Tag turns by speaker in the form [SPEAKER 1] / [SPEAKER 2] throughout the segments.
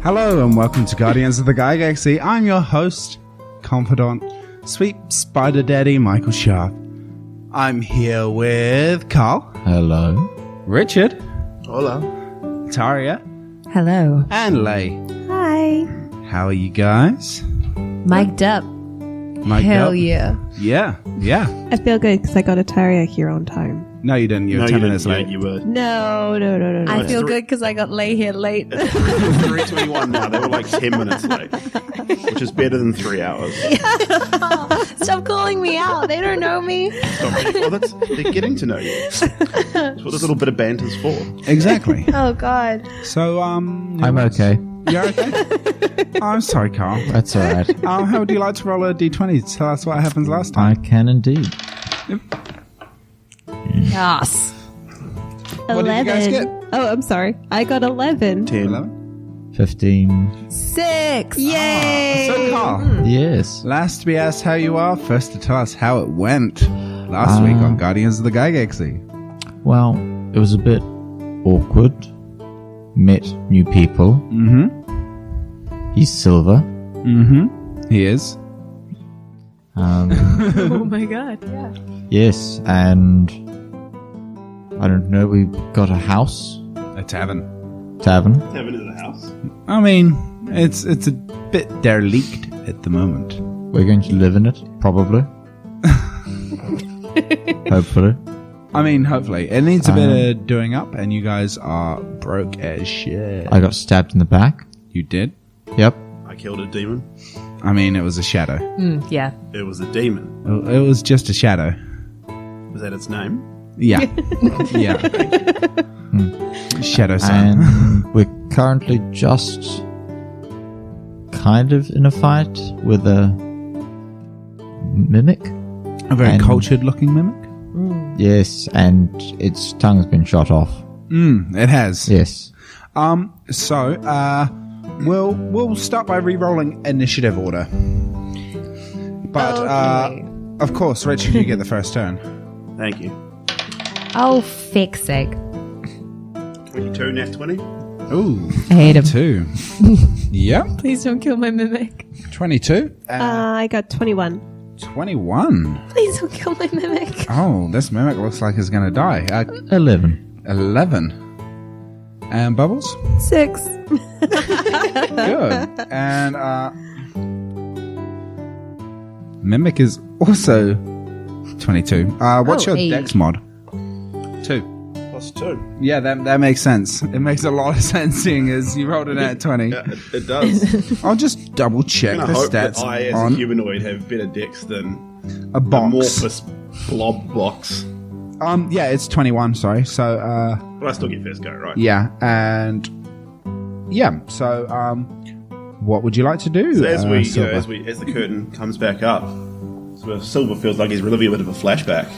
[SPEAKER 1] Hello and welcome to Guardians of the Gigaxy. I'm your host, confidant, sweet Spiderdaddy Michael Sharpe. I'm here with Karl.
[SPEAKER 2] Hello.
[SPEAKER 1] Richard.
[SPEAKER 3] Hola.
[SPEAKER 1] Ataria.
[SPEAKER 4] Hello.
[SPEAKER 1] And Lay.
[SPEAKER 4] Hi.
[SPEAKER 1] How are you guys?
[SPEAKER 4] Mic'd up.
[SPEAKER 1] Mic'd
[SPEAKER 4] Hell
[SPEAKER 1] up?
[SPEAKER 4] yeah.
[SPEAKER 1] Yeah.
[SPEAKER 5] I feel good because I got Ataria here on time.
[SPEAKER 1] No, you didn't. You were 10 minutes late.
[SPEAKER 3] You were.
[SPEAKER 5] No.
[SPEAKER 4] I feel good because I got lay here late.
[SPEAKER 3] It's 3:21 now. They were like 10 minutes late, which is better than 3 hours.
[SPEAKER 4] Stop calling me out. They don't know me.
[SPEAKER 3] Well, they're getting to know you. That's what this little bit of banter's for.
[SPEAKER 1] Exactly.
[SPEAKER 4] Oh, God.
[SPEAKER 1] So,
[SPEAKER 2] I'm okay.
[SPEAKER 1] You're okay? I'm sorry, Karl.
[SPEAKER 2] That's all right.
[SPEAKER 1] How would you like to roll a d20 to tell us what happens last time?
[SPEAKER 2] I can indeed.
[SPEAKER 4] Yes.
[SPEAKER 1] What did you guys get?
[SPEAKER 5] Oh, I'm sorry. I got 11.
[SPEAKER 3] 10.
[SPEAKER 1] 11?
[SPEAKER 2] 15.
[SPEAKER 4] 6.
[SPEAKER 5] Yay!
[SPEAKER 1] So, Karl,
[SPEAKER 2] Yes.
[SPEAKER 1] last we asked how you are, first to tell us how it went last week on Guardians of the Gigaxy.
[SPEAKER 2] Well, it was a bit awkward. Met new people.
[SPEAKER 1] Mm-hmm.
[SPEAKER 2] He's silver.
[SPEAKER 1] Mm-hmm. He is.
[SPEAKER 5] Oh my god, yeah.
[SPEAKER 2] Yes, and I don't know, we got a house.
[SPEAKER 1] A tavern.
[SPEAKER 2] Tavern.
[SPEAKER 3] Tavern in the house.
[SPEAKER 1] I mean, it's a bit derelict at the moment.
[SPEAKER 2] We're going to live in it, probably. Hopefully.
[SPEAKER 1] I mean, hopefully. It needs a bit of doing up, and you guys are broke as shit.
[SPEAKER 2] I got stabbed in the back.
[SPEAKER 1] You did?
[SPEAKER 2] Yep.
[SPEAKER 3] I killed a demon.
[SPEAKER 1] I mean, it was a shadow.
[SPEAKER 4] Yeah.
[SPEAKER 3] It was a demon.
[SPEAKER 1] It was just a shadow.
[SPEAKER 3] Was that its name?
[SPEAKER 1] Yeah. Yeah. Shadow Sun.
[SPEAKER 2] And we're currently just kind of in a fight with a mimic.
[SPEAKER 1] A very
[SPEAKER 2] And-
[SPEAKER 1] cultured-looking mimic?
[SPEAKER 2] Yes, and its tongue's been shot off.
[SPEAKER 1] It has.
[SPEAKER 2] Yes.
[SPEAKER 1] So, we'll start by re-rolling initiative order. But,
[SPEAKER 4] Okay.
[SPEAKER 1] of course, Richard, you get the first turn.
[SPEAKER 3] Thank you.
[SPEAKER 4] Oh, fix sake.
[SPEAKER 3] 22, nat 20.
[SPEAKER 1] Ooh.
[SPEAKER 4] I hate him.
[SPEAKER 1] 2. Yep.
[SPEAKER 5] Please don't kill my mimic.
[SPEAKER 1] 22.
[SPEAKER 5] I got 21.
[SPEAKER 1] 21.
[SPEAKER 4] Please don't kill my mimic.
[SPEAKER 1] Oh, this mimic looks like it's going to die.
[SPEAKER 2] 11.
[SPEAKER 1] 11. And Bubbles?
[SPEAKER 5] 6.
[SPEAKER 1] Good. And Mimic is also 22. What's your
[SPEAKER 4] hey.
[SPEAKER 1] dex mod? 2.
[SPEAKER 3] +2.
[SPEAKER 1] Yeah, that makes sense. It makes a lot of sense seeing as you rolled it at 20.
[SPEAKER 3] Yeah, it does.
[SPEAKER 1] I'll just double check
[SPEAKER 3] And
[SPEAKER 1] the
[SPEAKER 3] I hope
[SPEAKER 1] stats
[SPEAKER 3] that I, as
[SPEAKER 1] on
[SPEAKER 3] a humanoid, have better dex than
[SPEAKER 1] a box.
[SPEAKER 3] amorphous blob box.
[SPEAKER 1] Yeah, it's 21, sorry. So,
[SPEAKER 3] But I still get first go, right?
[SPEAKER 1] yeah, and yeah, so, what would you like to do?
[SPEAKER 3] So as
[SPEAKER 1] Silver?
[SPEAKER 3] as the curtain comes back up, so Silver feels like he's reliving a bit of a flashback.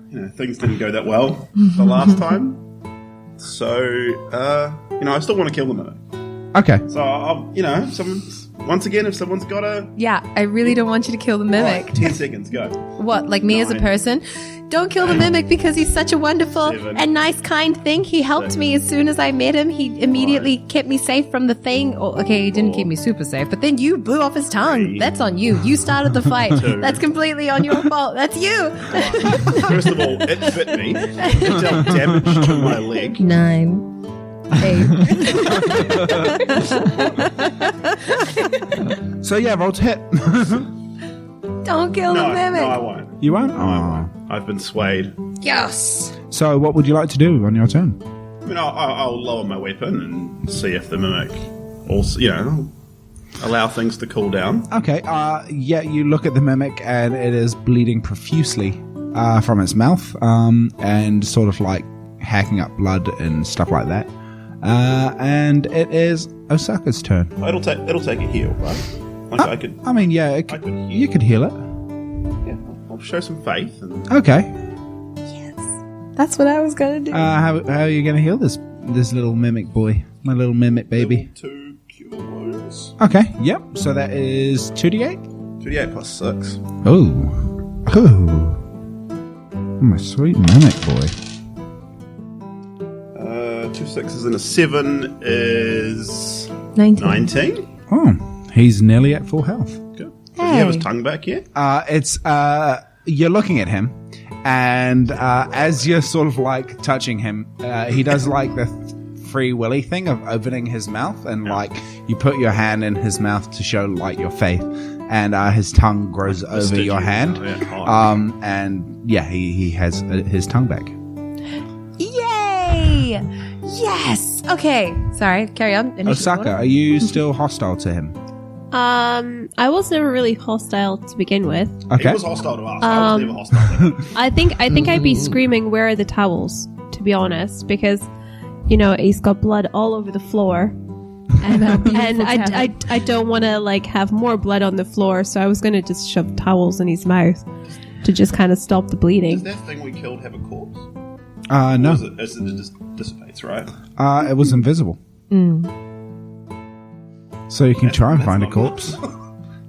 [SPEAKER 3] And, things didn't go that well the last time. So, I still want to kill the mimic.
[SPEAKER 1] Okay.
[SPEAKER 3] So, if someone's got a...
[SPEAKER 4] Yeah, I really don't want you to kill the mimic.
[SPEAKER 3] 10 seconds, go.
[SPEAKER 4] What, like me as a
[SPEAKER 3] 9.
[SPEAKER 4] person? Don't kill the mimic because he's such a wonderful
[SPEAKER 3] 7.
[SPEAKER 4] and nice, kind thing. He helped
[SPEAKER 3] 6.
[SPEAKER 4] me as soon as I met him. He immediately kept me safe from the thing. Oh, okay, he didn't keep me super safe, but then you blew off his tongue.
[SPEAKER 3] 3.
[SPEAKER 4] That's on you. You started the fight.
[SPEAKER 3] 2.
[SPEAKER 4] That's completely on your fault. That's you.
[SPEAKER 3] First of all, it bit me. It dealt damage to my leg.
[SPEAKER 4] 9. 8.
[SPEAKER 1] So, yeah, roll to hit.
[SPEAKER 4] Don't kill the mimic.
[SPEAKER 3] No, I won't.
[SPEAKER 1] You won't?
[SPEAKER 3] No, I won't. I've been swayed.
[SPEAKER 4] Yes.
[SPEAKER 1] So, what would you like to do on your turn?
[SPEAKER 3] I mean, I'll lower my weapon and see if the mimic also, allow things to cool down.
[SPEAKER 1] Okay, yeah, you look at the mimic and it is bleeding profusely from its mouth and sort of like hacking up blood and stuff like that. And it is Osaka's turn.
[SPEAKER 3] It'll take a heal, right? Like I could.
[SPEAKER 1] I mean, yeah,
[SPEAKER 3] could heal.
[SPEAKER 1] you could heal it.
[SPEAKER 3] Yeah, I'll show some faith. And
[SPEAKER 1] Okay.
[SPEAKER 5] That's what I was gonna do.
[SPEAKER 1] How are you going to heal this little mimic boy? My little mimic baby.
[SPEAKER 3] 2 cure wounds.
[SPEAKER 1] Okay, yep. So that is 2d8?
[SPEAKER 3] 2d8 plus 6.
[SPEAKER 1] Oh. My sweet mimic boy.
[SPEAKER 3] 2 6s and a 7 is
[SPEAKER 4] 19.
[SPEAKER 1] Oh, he's nearly at full health.
[SPEAKER 3] good. Does he have his tongue back yet?
[SPEAKER 1] It's you're looking at him, and as you're sort of like touching him, he does like the free willy thing of opening his mouth, and like you put your hand in his mouth to show like your faith, and his tongue grows over your hand. And yeah, he has his tongue back.
[SPEAKER 4] Yay! Yes! Okay. Sorry, carry on. Initiative
[SPEAKER 1] Osaka,
[SPEAKER 4] order.
[SPEAKER 1] are you still hostile to him?
[SPEAKER 5] I was never really hostile to begin with.
[SPEAKER 1] Okay.
[SPEAKER 3] He was hostile to us. I was never hostile to him.
[SPEAKER 5] I think I'd be screaming, "Where are the towels?" To be honest, because he's got blood all over the floor, and I don't want to like have more blood on the floor, so I was gonna just shove towels in his mouth to just kind of stop the bleeding.
[SPEAKER 3] Does that thing we killed have a corpse?
[SPEAKER 1] No.
[SPEAKER 3] Or is it just dissipates, right?
[SPEAKER 1] It was invisible. So you can try and find a
[SPEAKER 3] not
[SPEAKER 1] corpse.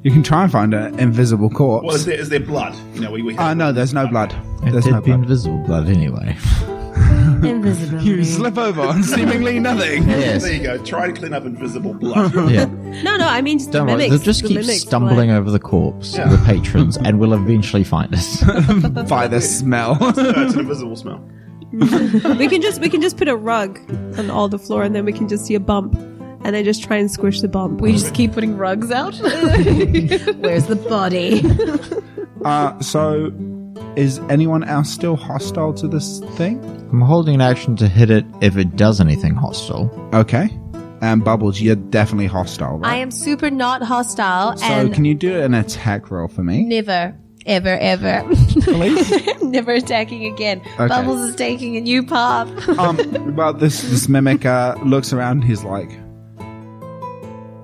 [SPEAKER 1] You can try and find an invisible corpse.
[SPEAKER 3] Well, is there blood? We have
[SPEAKER 1] No, there's no blood.
[SPEAKER 2] It
[SPEAKER 1] There's
[SPEAKER 2] did
[SPEAKER 1] no
[SPEAKER 2] be
[SPEAKER 1] blood.
[SPEAKER 2] invisible blood anyway.
[SPEAKER 4] Invisibility.
[SPEAKER 1] You slip over on seemingly nothing.
[SPEAKER 2] Yes.
[SPEAKER 3] There you go. Try and clean up invisible blood.
[SPEAKER 2] Yeah.
[SPEAKER 5] No, I mean just
[SPEAKER 2] Don't
[SPEAKER 5] the
[SPEAKER 2] worry.
[SPEAKER 5] mimics.
[SPEAKER 2] They'll just
[SPEAKER 5] the
[SPEAKER 2] keep
[SPEAKER 5] mimics
[SPEAKER 2] stumbling
[SPEAKER 5] blood.
[SPEAKER 2] over the corpse,
[SPEAKER 3] Yeah.
[SPEAKER 2] the patrons, and will eventually find us.
[SPEAKER 1] By the smell.
[SPEAKER 3] No, it's an invisible smell.
[SPEAKER 5] We can just put a rug on all the floor, and then we can just see a bump, and then just try and squish the bump.
[SPEAKER 4] We just keep putting rugs out. Where's the body?
[SPEAKER 1] So, is anyone else still hostile to this thing?
[SPEAKER 2] I'm holding an action to hit it if it does anything hostile.
[SPEAKER 1] Okay. And Bubbles, you're definitely hostile, right?
[SPEAKER 4] I am super not hostile
[SPEAKER 1] So
[SPEAKER 4] and
[SPEAKER 1] can you do an attack roll for me?
[SPEAKER 4] never, ever.
[SPEAKER 1] Please?
[SPEAKER 4] Never attacking again.
[SPEAKER 1] Okay.
[SPEAKER 4] Bubbles is taking a new path.
[SPEAKER 1] Well, this mimic looks around. He's like,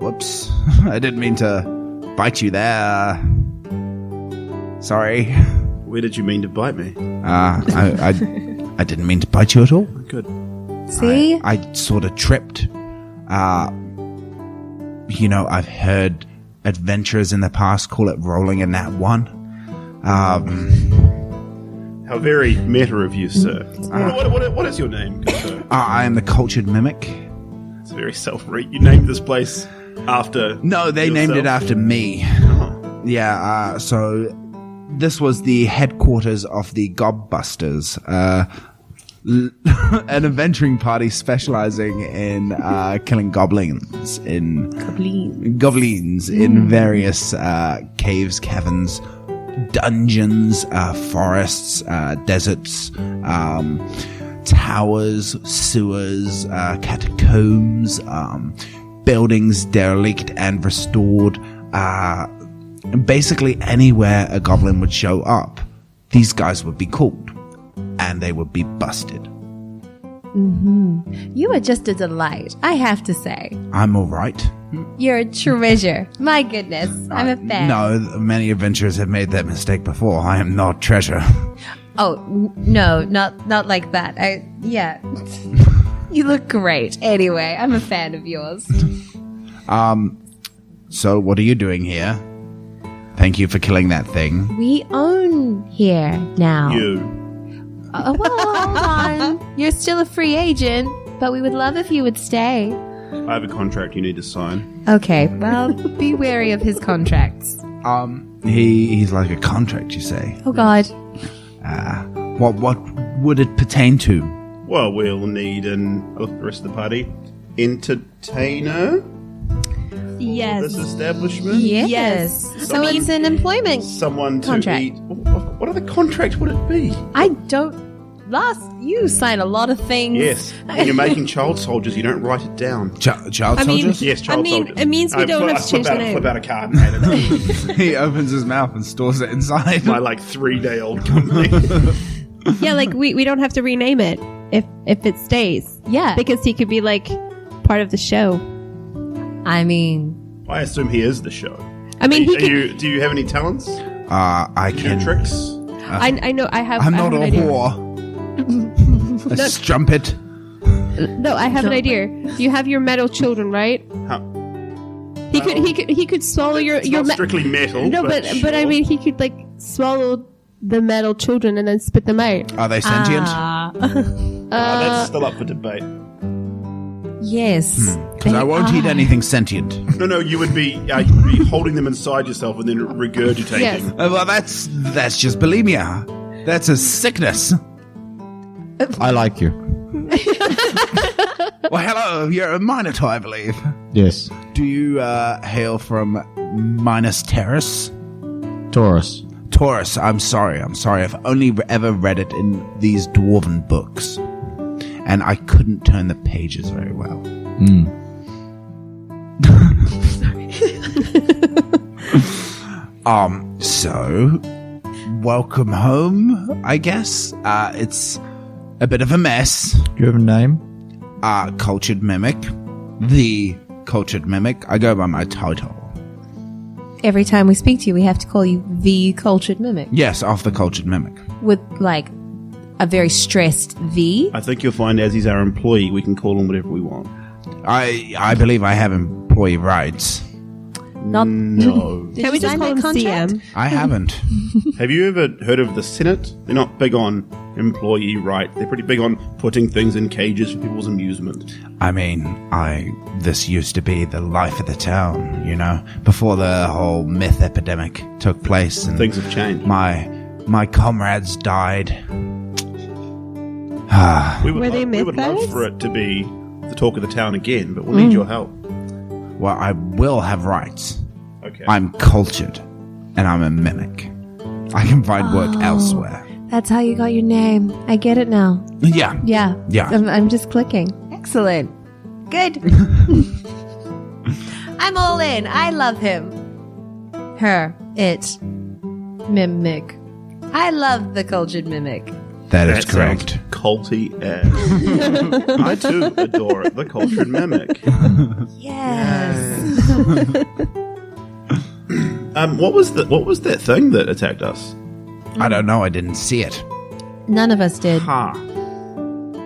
[SPEAKER 1] "Whoops! I didn't mean to bite you there. Sorry.
[SPEAKER 3] Where did you mean to bite me?
[SPEAKER 1] I didn't mean to bite you at all.
[SPEAKER 3] Good.
[SPEAKER 4] See?
[SPEAKER 1] I sort of tripped. I've heard adventurers in the past call it rolling a nat 1.
[SPEAKER 3] How very meta of you, sir. What is your name, good sir?
[SPEAKER 1] I am the cultured mimic.
[SPEAKER 3] It's very self-read. You named this place after.
[SPEAKER 1] No, they named it
[SPEAKER 3] yourself?
[SPEAKER 1] after me. Yeah, so this was the headquarters of the Gobbusters, an adventuring party specializing in killing goblins in various caves, caverns, dungeons, forests, deserts, towers, sewers, catacombs, buildings derelict and restored. Basically anywhere a goblin would show up, these guys would be called, and they would be busted.
[SPEAKER 4] You are just a delight, I have to say.
[SPEAKER 1] I'm all right.
[SPEAKER 4] You're a treasure. My goodness, I'm a fan.
[SPEAKER 1] No, many adventurers have made that mistake before. I am not treasure.
[SPEAKER 4] Oh, no, not like that. Yeah. You look great. Anyway, I'm a fan of yours.
[SPEAKER 1] So what are you doing here? Thank you for killing that thing.
[SPEAKER 4] We own here now.
[SPEAKER 3] You.
[SPEAKER 4] Well, hold on. You're still a free agent, but we would love if you would stay.
[SPEAKER 3] I have a contract you need to sign.
[SPEAKER 4] Okay, well, be wary of his contracts.
[SPEAKER 1] He's like a contract, you say.
[SPEAKER 4] Oh, God.
[SPEAKER 1] What would it pertain to?
[SPEAKER 3] Well, we'll need I look at the rest of the party. Entertainer?
[SPEAKER 5] Yes.
[SPEAKER 3] This establishment?
[SPEAKER 4] Yes. So it's an employment.
[SPEAKER 3] Someone to
[SPEAKER 4] Contract.
[SPEAKER 3] eat. What other contract would it be?
[SPEAKER 4] I don't. You sign a lot of things.
[SPEAKER 3] Yes. When you're making child soldiers, you don't write it down.
[SPEAKER 1] Child
[SPEAKER 5] I mean-
[SPEAKER 1] soldiers?
[SPEAKER 3] Yes, child soldiers.
[SPEAKER 5] it means we don't have to change the name.
[SPEAKER 3] Flip out a card and hand it
[SPEAKER 1] He opens his mouth and stores it inside.
[SPEAKER 3] to my 3-day-old company.
[SPEAKER 5] Yeah, like we don't have to rename it. if it stays.
[SPEAKER 4] Yeah.
[SPEAKER 5] Because he could be like part of the show.
[SPEAKER 4] I mean,
[SPEAKER 3] I assume he is the show.
[SPEAKER 5] I mean, he could.
[SPEAKER 3] Do you have any talents?
[SPEAKER 1] I
[SPEAKER 3] Do you
[SPEAKER 1] can.
[SPEAKER 3] do tricks?
[SPEAKER 5] I know. I have.
[SPEAKER 1] I'm
[SPEAKER 5] I
[SPEAKER 1] not
[SPEAKER 5] have
[SPEAKER 1] a
[SPEAKER 5] an idea.
[SPEAKER 1] whore. A strumpet.
[SPEAKER 5] No, I have an idea. You have your metal children, right?
[SPEAKER 3] How?
[SPEAKER 5] He could swallow your
[SPEAKER 3] Not strictly metal.
[SPEAKER 5] No, but I
[SPEAKER 3] sure.
[SPEAKER 5] mean, he could like swallow the metal children and then spit them out.
[SPEAKER 1] Are they sentient?
[SPEAKER 3] That's still up for debate.
[SPEAKER 4] yes.
[SPEAKER 1] Because I won't eat anything sentient.
[SPEAKER 3] No, you would be holding them inside yourself and then regurgitating.
[SPEAKER 5] Yes.
[SPEAKER 1] Well, that's just bulimia. That's a sickness.
[SPEAKER 2] I like you.
[SPEAKER 1] Well, hello. You're a Minotaur, I believe.
[SPEAKER 2] Yes.
[SPEAKER 1] Do you hail from Minas Terrace?
[SPEAKER 2] Taurus.
[SPEAKER 1] Taurus. I'm sorry. I've only ever read it in these dwarven books, and I couldn't turn the pages very well. So welcome home, I guess. It's a bit of a mess.
[SPEAKER 2] Do you have a name?
[SPEAKER 1] Cultured Mimic. The Cultured Mimic. I go by my title.
[SPEAKER 4] Every time we speak to you, we have to call you the Cultured Mimic
[SPEAKER 1] Yes, off the Cultured Mimic.
[SPEAKER 4] with like a very stressed V.
[SPEAKER 3] I think you'll find as he's our employee, we can call him whatever we want.
[SPEAKER 1] I believe I have employee rights.
[SPEAKER 4] Not
[SPEAKER 3] No.
[SPEAKER 4] Did
[SPEAKER 5] Can we
[SPEAKER 4] you
[SPEAKER 5] just
[SPEAKER 4] sign
[SPEAKER 5] call
[SPEAKER 4] that
[SPEAKER 5] him
[SPEAKER 4] contract?
[SPEAKER 5] CM?
[SPEAKER 1] I haven't.
[SPEAKER 3] Have you ever heard of the Senate? They're not big on employee right. They're pretty big on putting things in cages for people's amusement.
[SPEAKER 1] I mean, this used to be the life of the town, you know, before the whole myth epidemic took place and
[SPEAKER 3] Things have changed.
[SPEAKER 1] my comrades died.
[SPEAKER 5] Were they
[SPEAKER 3] we would love
[SPEAKER 5] myth
[SPEAKER 3] for it to be the talk of the town again, but we'll need your help.
[SPEAKER 1] Well, I will have rights.
[SPEAKER 3] Okay.
[SPEAKER 1] I'm cultured, and I'm a mimic. I can find work elsewhere.
[SPEAKER 4] That's how you got your name. I get it now.
[SPEAKER 1] Yeah.
[SPEAKER 4] Yeah.
[SPEAKER 1] Yeah.
[SPEAKER 4] I'm just clicking. Excellent. Good. I'm all in. I love him. Her. It. Mimic. I love the Cultured Mimic.
[SPEAKER 1] That is
[SPEAKER 3] That
[SPEAKER 1] correct.
[SPEAKER 3] sounds culty as. I too adore the cultured mimic.
[SPEAKER 4] Yes.
[SPEAKER 3] What was that thing that attacked us?
[SPEAKER 1] I don't know. I didn't see it,
[SPEAKER 4] None of us did.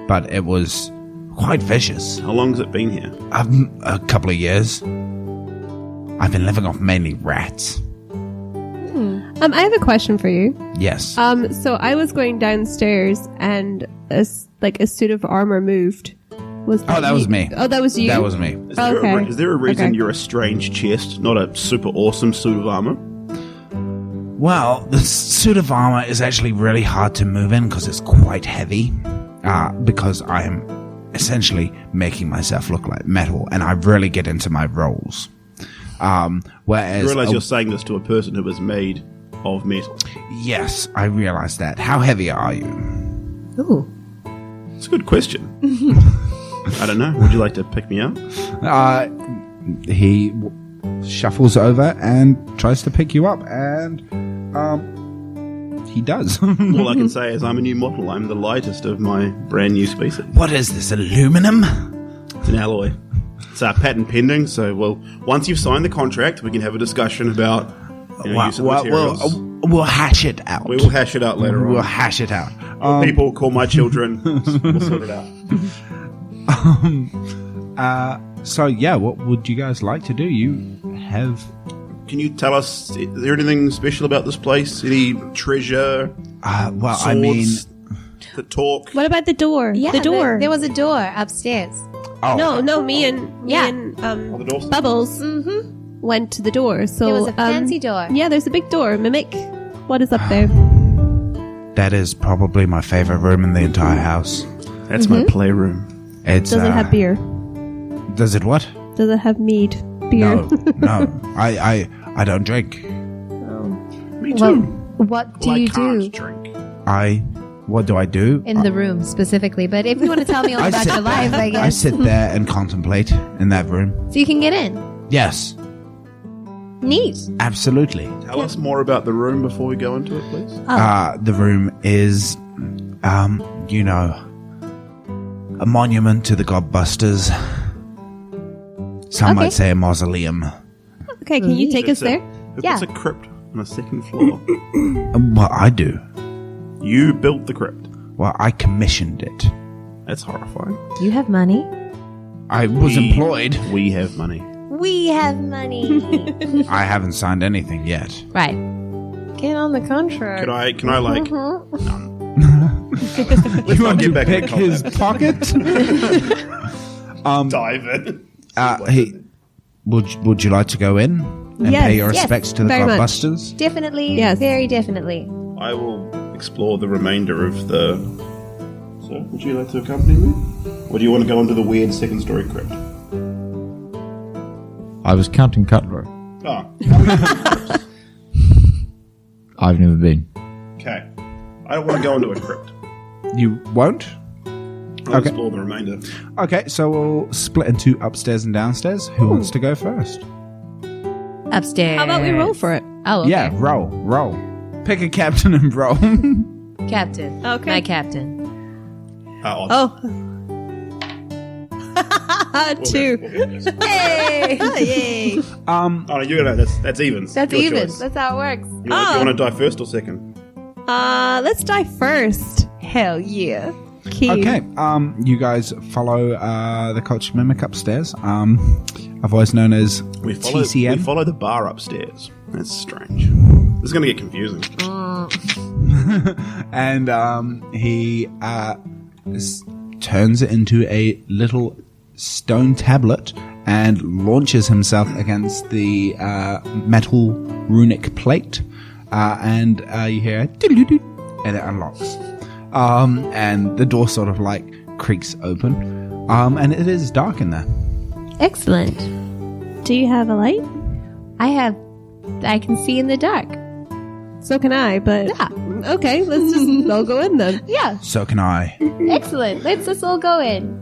[SPEAKER 1] but it was quite vicious.
[SPEAKER 3] How long has it been here?
[SPEAKER 1] A couple of years. I've been living off mainly rats.
[SPEAKER 5] I have a question for you.
[SPEAKER 1] Yes.
[SPEAKER 5] So I was going downstairs and a suit of armor moved.
[SPEAKER 1] That was me.
[SPEAKER 5] Oh, that was you?
[SPEAKER 1] That was me.
[SPEAKER 3] Is there a reason
[SPEAKER 5] Okay.
[SPEAKER 3] you're a strange chest, not a super awesome suit of armor?
[SPEAKER 1] Well, the suit of armor is actually really hard to move in because it's quite heavy. Because I am essentially making myself look like metal, and I really get into my roles. Whereas,
[SPEAKER 3] You realize you're saying this to a person who is made of metal.
[SPEAKER 1] yes, I realize that. How heavy are you?
[SPEAKER 4] Ooh.
[SPEAKER 3] It's a good question. I don't know. Would you like to pick me up?
[SPEAKER 1] He shuffles over and tries to pick you up, and he does.
[SPEAKER 3] All I can say is I'm a new model. I'm the lightest of my brand new species.
[SPEAKER 1] What is this, aluminum?
[SPEAKER 3] It's an alloy. It's patent pending, so once you've signed the contract, we can have a discussion about use of materials.
[SPEAKER 1] We'll hash it out.
[SPEAKER 3] We will hash it out later
[SPEAKER 1] We'll
[SPEAKER 3] on.
[SPEAKER 1] hash it out.
[SPEAKER 3] People call my children. We'll sort it out.
[SPEAKER 1] So yeah, what would you guys like to do? You have
[SPEAKER 3] Can you tell us, is there anything special about this place? Any treasure?
[SPEAKER 1] well,
[SPEAKER 3] Swords
[SPEAKER 1] I mean,
[SPEAKER 3] that talk?
[SPEAKER 5] What about the door?
[SPEAKER 4] Yeah,
[SPEAKER 5] the door.
[SPEAKER 4] There was a door upstairs.
[SPEAKER 5] No, me and
[SPEAKER 3] the door's-
[SPEAKER 5] Bubbles went to the door. So
[SPEAKER 4] There was a fancy door.
[SPEAKER 5] Yeah, there's a big door. Mimic. What is up there?
[SPEAKER 1] that is probably my favorite room in the entire house.
[SPEAKER 3] That's my playroom.
[SPEAKER 1] It's
[SPEAKER 5] Does it have beer?
[SPEAKER 1] Does it what?
[SPEAKER 5] Does it have mead? Beer?
[SPEAKER 1] No. I don't drink.
[SPEAKER 3] Me
[SPEAKER 4] Well,
[SPEAKER 3] too.
[SPEAKER 4] what do
[SPEAKER 3] I
[SPEAKER 4] you
[SPEAKER 3] can't
[SPEAKER 4] do
[SPEAKER 3] drink.
[SPEAKER 1] What do I do?
[SPEAKER 4] in the room specifically? But if you want to tell me all about your life, I
[SPEAKER 1] I
[SPEAKER 4] guess.
[SPEAKER 1] sit there and contemplate in that room.
[SPEAKER 4] So you can get in.
[SPEAKER 1] Yes,
[SPEAKER 4] Neat.
[SPEAKER 1] absolutely.
[SPEAKER 3] Tell us more about the room before we go into it, please.
[SPEAKER 1] The room is, a monument to the Godbusters. Some might say a mausoleum.
[SPEAKER 5] Okay, can you take us there?
[SPEAKER 3] It's a crypt on a second floor.
[SPEAKER 1] Well, I do.
[SPEAKER 3] You built the crypt.
[SPEAKER 1] Well, I commissioned it.
[SPEAKER 3] That's horrifying.
[SPEAKER 4] You have money.
[SPEAKER 1] I was employed.
[SPEAKER 3] We have money.
[SPEAKER 4] We have money.
[SPEAKER 1] I haven't signed anything yet.
[SPEAKER 4] Right. Get on the contract.
[SPEAKER 3] Can I like...
[SPEAKER 1] You want to
[SPEAKER 3] back
[SPEAKER 1] pick
[SPEAKER 3] to
[SPEAKER 1] his pocket?
[SPEAKER 3] dive in?
[SPEAKER 1] Would you like to go in and
[SPEAKER 5] Yes,
[SPEAKER 1] pay your
[SPEAKER 4] yes,
[SPEAKER 1] respects to the
[SPEAKER 5] very much.
[SPEAKER 1] Godbusters?
[SPEAKER 4] Definitely.
[SPEAKER 5] Yes.
[SPEAKER 4] Very definitely.
[SPEAKER 3] I will explore the remainder of the... So, would you like to accompany me? Or do you want to go into the weird second-story crypt?
[SPEAKER 2] I was counting Cutler.
[SPEAKER 3] Oh,
[SPEAKER 2] I've never been.
[SPEAKER 3] okay. I don't want to go into a crypt.
[SPEAKER 1] You won't?
[SPEAKER 3] I'll
[SPEAKER 1] Okay.
[SPEAKER 3] explore the remainder.
[SPEAKER 1] Okay, so we'll split into upstairs and downstairs. Who wants to go first?
[SPEAKER 4] Upstairs.
[SPEAKER 5] How about we roll for it?
[SPEAKER 4] Oh, okay.
[SPEAKER 1] Yeah, roll. Pick a captain and roll.
[SPEAKER 4] Captain.
[SPEAKER 5] Okay.
[SPEAKER 4] My captain.
[SPEAKER 3] Awesome.
[SPEAKER 5] Oh. 2.
[SPEAKER 4] Hey! Yay!
[SPEAKER 3] Oh, no, you're gonna... That's evens.
[SPEAKER 4] That's
[SPEAKER 3] Your
[SPEAKER 4] even.
[SPEAKER 3] choice.
[SPEAKER 4] That's how it works.
[SPEAKER 3] You want to die first or second?
[SPEAKER 5] Let's die first.
[SPEAKER 4] Hell yeah.
[SPEAKER 5] Key.
[SPEAKER 1] Okay, you guys follow the culture mimic upstairs. Otherwise known as
[SPEAKER 3] We follow
[SPEAKER 1] TCM.
[SPEAKER 3] the bar upstairs. That's strange. This is going to get confusing.
[SPEAKER 1] And he turns it into a little stone tablet and launches himself against the metal runic plate. And you hear "Doodle-doo-doo," and it unlocks. And the door sort of like creaks open. And it is dark in there.
[SPEAKER 4] Excellent.
[SPEAKER 5] Do you have a light?
[SPEAKER 4] I can see in the dark.
[SPEAKER 5] So can I, but...
[SPEAKER 4] Yeah.
[SPEAKER 5] Okay, let's just all go in then.
[SPEAKER 4] Yeah.
[SPEAKER 1] So can I.
[SPEAKER 4] Excellent. Let's all go in.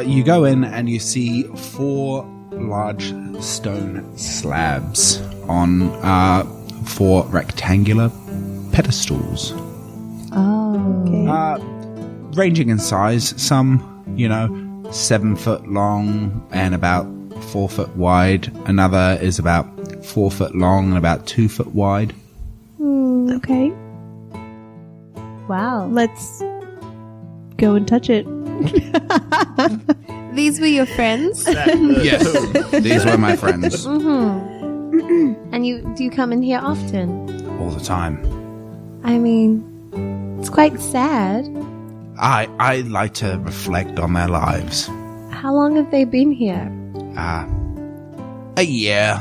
[SPEAKER 1] You go in and you see 4 large stone slabs on 4 rectangular pedestals.
[SPEAKER 4] Oh.
[SPEAKER 5] Okay.
[SPEAKER 1] Ranging in size, some, 7 foot long and about 4 foot wide. Another is about 4 foot long and about 2 foot wide.
[SPEAKER 5] Okay,
[SPEAKER 4] Wow.
[SPEAKER 5] let's go and touch it.
[SPEAKER 4] These were your friends?
[SPEAKER 1] Yes, these were my friends
[SPEAKER 4] And do you come in here often?
[SPEAKER 1] all the time.
[SPEAKER 4] I mean, it's quite sad.
[SPEAKER 1] I like to reflect on their lives.
[SPEAKER 4] How long have they been here?
[SPEAKER 1] A year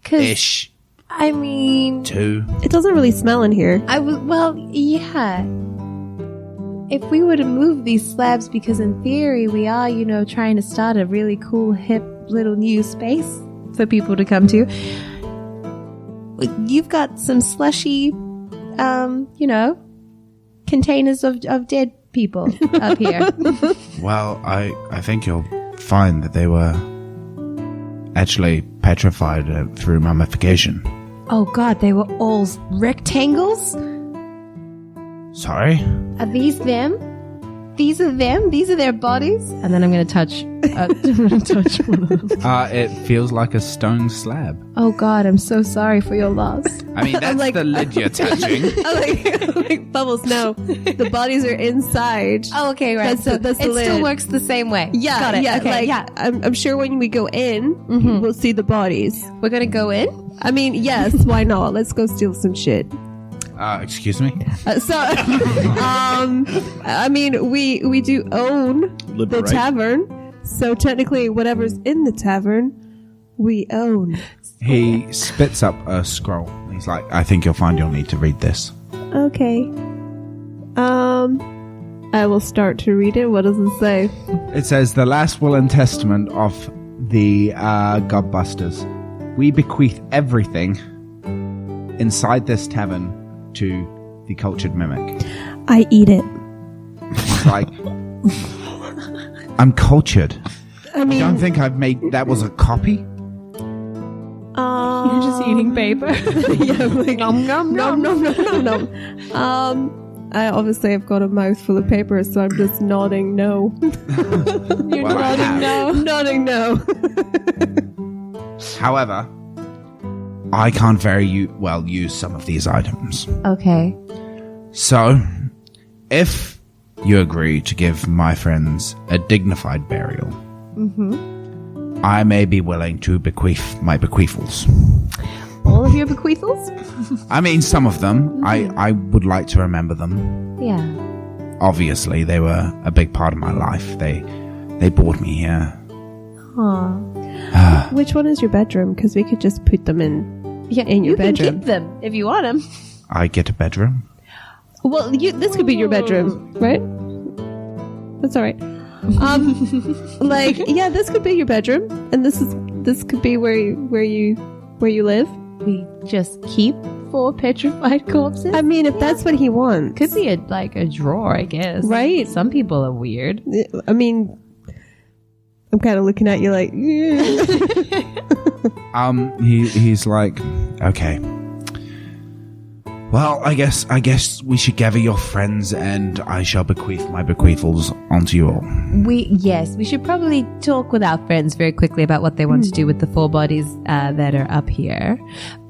[SPEAKER 4] 'Cause,
[SPEAKER 1] ish,
[SPEAKER 4] I mean,
[SPEAKER 1] 2.
[SPEAKER 5] It doesn't really smell in here.
[SPEAKER 4] yeah. If we were to move these slabs, because in theory we are, trying to start a really cool, hip, little new space for people to come to. You've got some slushy, containers of dead people up here.
[SPEAKER 1] Well, I think you'll find that they were actually petrified through mummification.
[SPEAKER 4] Oh God, they were all rectangles?
[SPEAKER 1] Sorry?
[SPEAKER 4] Are these them? These are them? These are their bodies? And then I'm going to touch one of them.
[SPEAKER 1] It feels like a stone slab.
[SPEAKER 4] Oh God, I'm so sorry for your loss.
[SPEAKER 1] I mean, that's
[SPEAKER 5] like-
[SPEAKER 1] the lid you're touching.
[SPEAKER 5] I'm like, Bubbles, no. The bodies are inside.
[SPEAKER 4] Oh, okay, right.
[SPEAKER 5] That's the
[SPEAKER 4] it still
[SPEAKER 5] lid.
[SPEAKER 4] works the same way.
[SPEAKER 5] Yeah,
[SPEAKER 4] Got it.
[SPEAKER 5] yeah.
[SPEAKER 4] Okay,
[SPEAKER 5] Like,
[SPEAKER 4] yeah.
[SPEAKER 5] I'm sure when we go in, we'll see the bodies.
[SPEAKER 4] We're going to go in?
[SPEAKER 5] I mean, yes, why not? Let's go steal some shit.
[SPEAKER 1] Excuse me?
[SPEAKER 5] I mean, we do own the
[SPEAKER 3] Liberate.
[SPEAKER 5] tavern, so technically whatever's in the tavern, we own.
[SPEAKER 1] He spits up a scroll. He's like, I think you'll find you'll need to read this.
[SPEAKER 5] Okay. I will start to read it. What does it say?
[SPEAKER 1] It says, the last will and testament of the Godbusters. We bequeath everything inside this tavern to the cultured mimic.
[SPEAKER 5] I eat it.
[SPEAKER 1] It's like, I'm cultured.
[SPEAKER 5] I mean,
[SPEAKER 1] Don't think I've made that was a copy.
[SPEAKER 4] You're just eating paper.
[SPEAKER 5] yeah, I'm like,
[SPEAKER 4] Nom nom
[SPEAKER 5] no,
[SPEAKER 4] nom.
[SPEAKER 5] no, no, no, no. I obviously have got a mouthful of paper, so I'm just nodding no.
[SPEAKER 4] You're
[SPEAKER 1] Well, I
[SPEAKER 4] nodding
[SPEAKER 1] have.
[SPEAKER 4] no.
[SPEAKER 5] Nodding no.
[SPEAKER 1] However, I can't very well use some of these items.
[SPEAKER 4] Okay.
[SPEAKER 1] So, if you agree to give my friends a dignified burial, I may be willing to bequeath my bequeathals.
[SPEAKER 4] All of your bequeathals?
[SPEAKER 1] I mean, some of them. I would like to remember them.
[SPEAKER 4] Yeah.
[SPEAKER 1] Obviously, they were a big part of my life. They brought me here.
[SPEAKER 4] Aw.
[SPEAKER 5] Which one is your bedroom? Because we could just put them in your
[SPEAKER 4] You can
[SPEAKER 5] bedroom.
[SPEAKER 4] keep them if you want them.
[SPEAKER 1] I get a bedroom.
[SPEAKER 5] Well, this could be your bedroom, right? That's all right. This could be your bedroom, and this could be where you live.
[SPEAKER 4] We just keep 4 petrified corpses.
[SPEAKER 5] I mean, if that's what he wants,
[SPEAKER 4] Could be a drawer, I guess.
[SPEAKER 5] Right.
[SPEAKER 4] Some people are weird.
[SPEAKER 5] I mean, I'm kind of looking at you like,
[SPEAKER 1] He's like, okay. Well, I guess we should gather your friends, and I shall bequeath my bequeathals onto you all.
[SPEAKER 4] We should probably talk with our friends very quickly about what they want to do with the 4 bodies that are up here.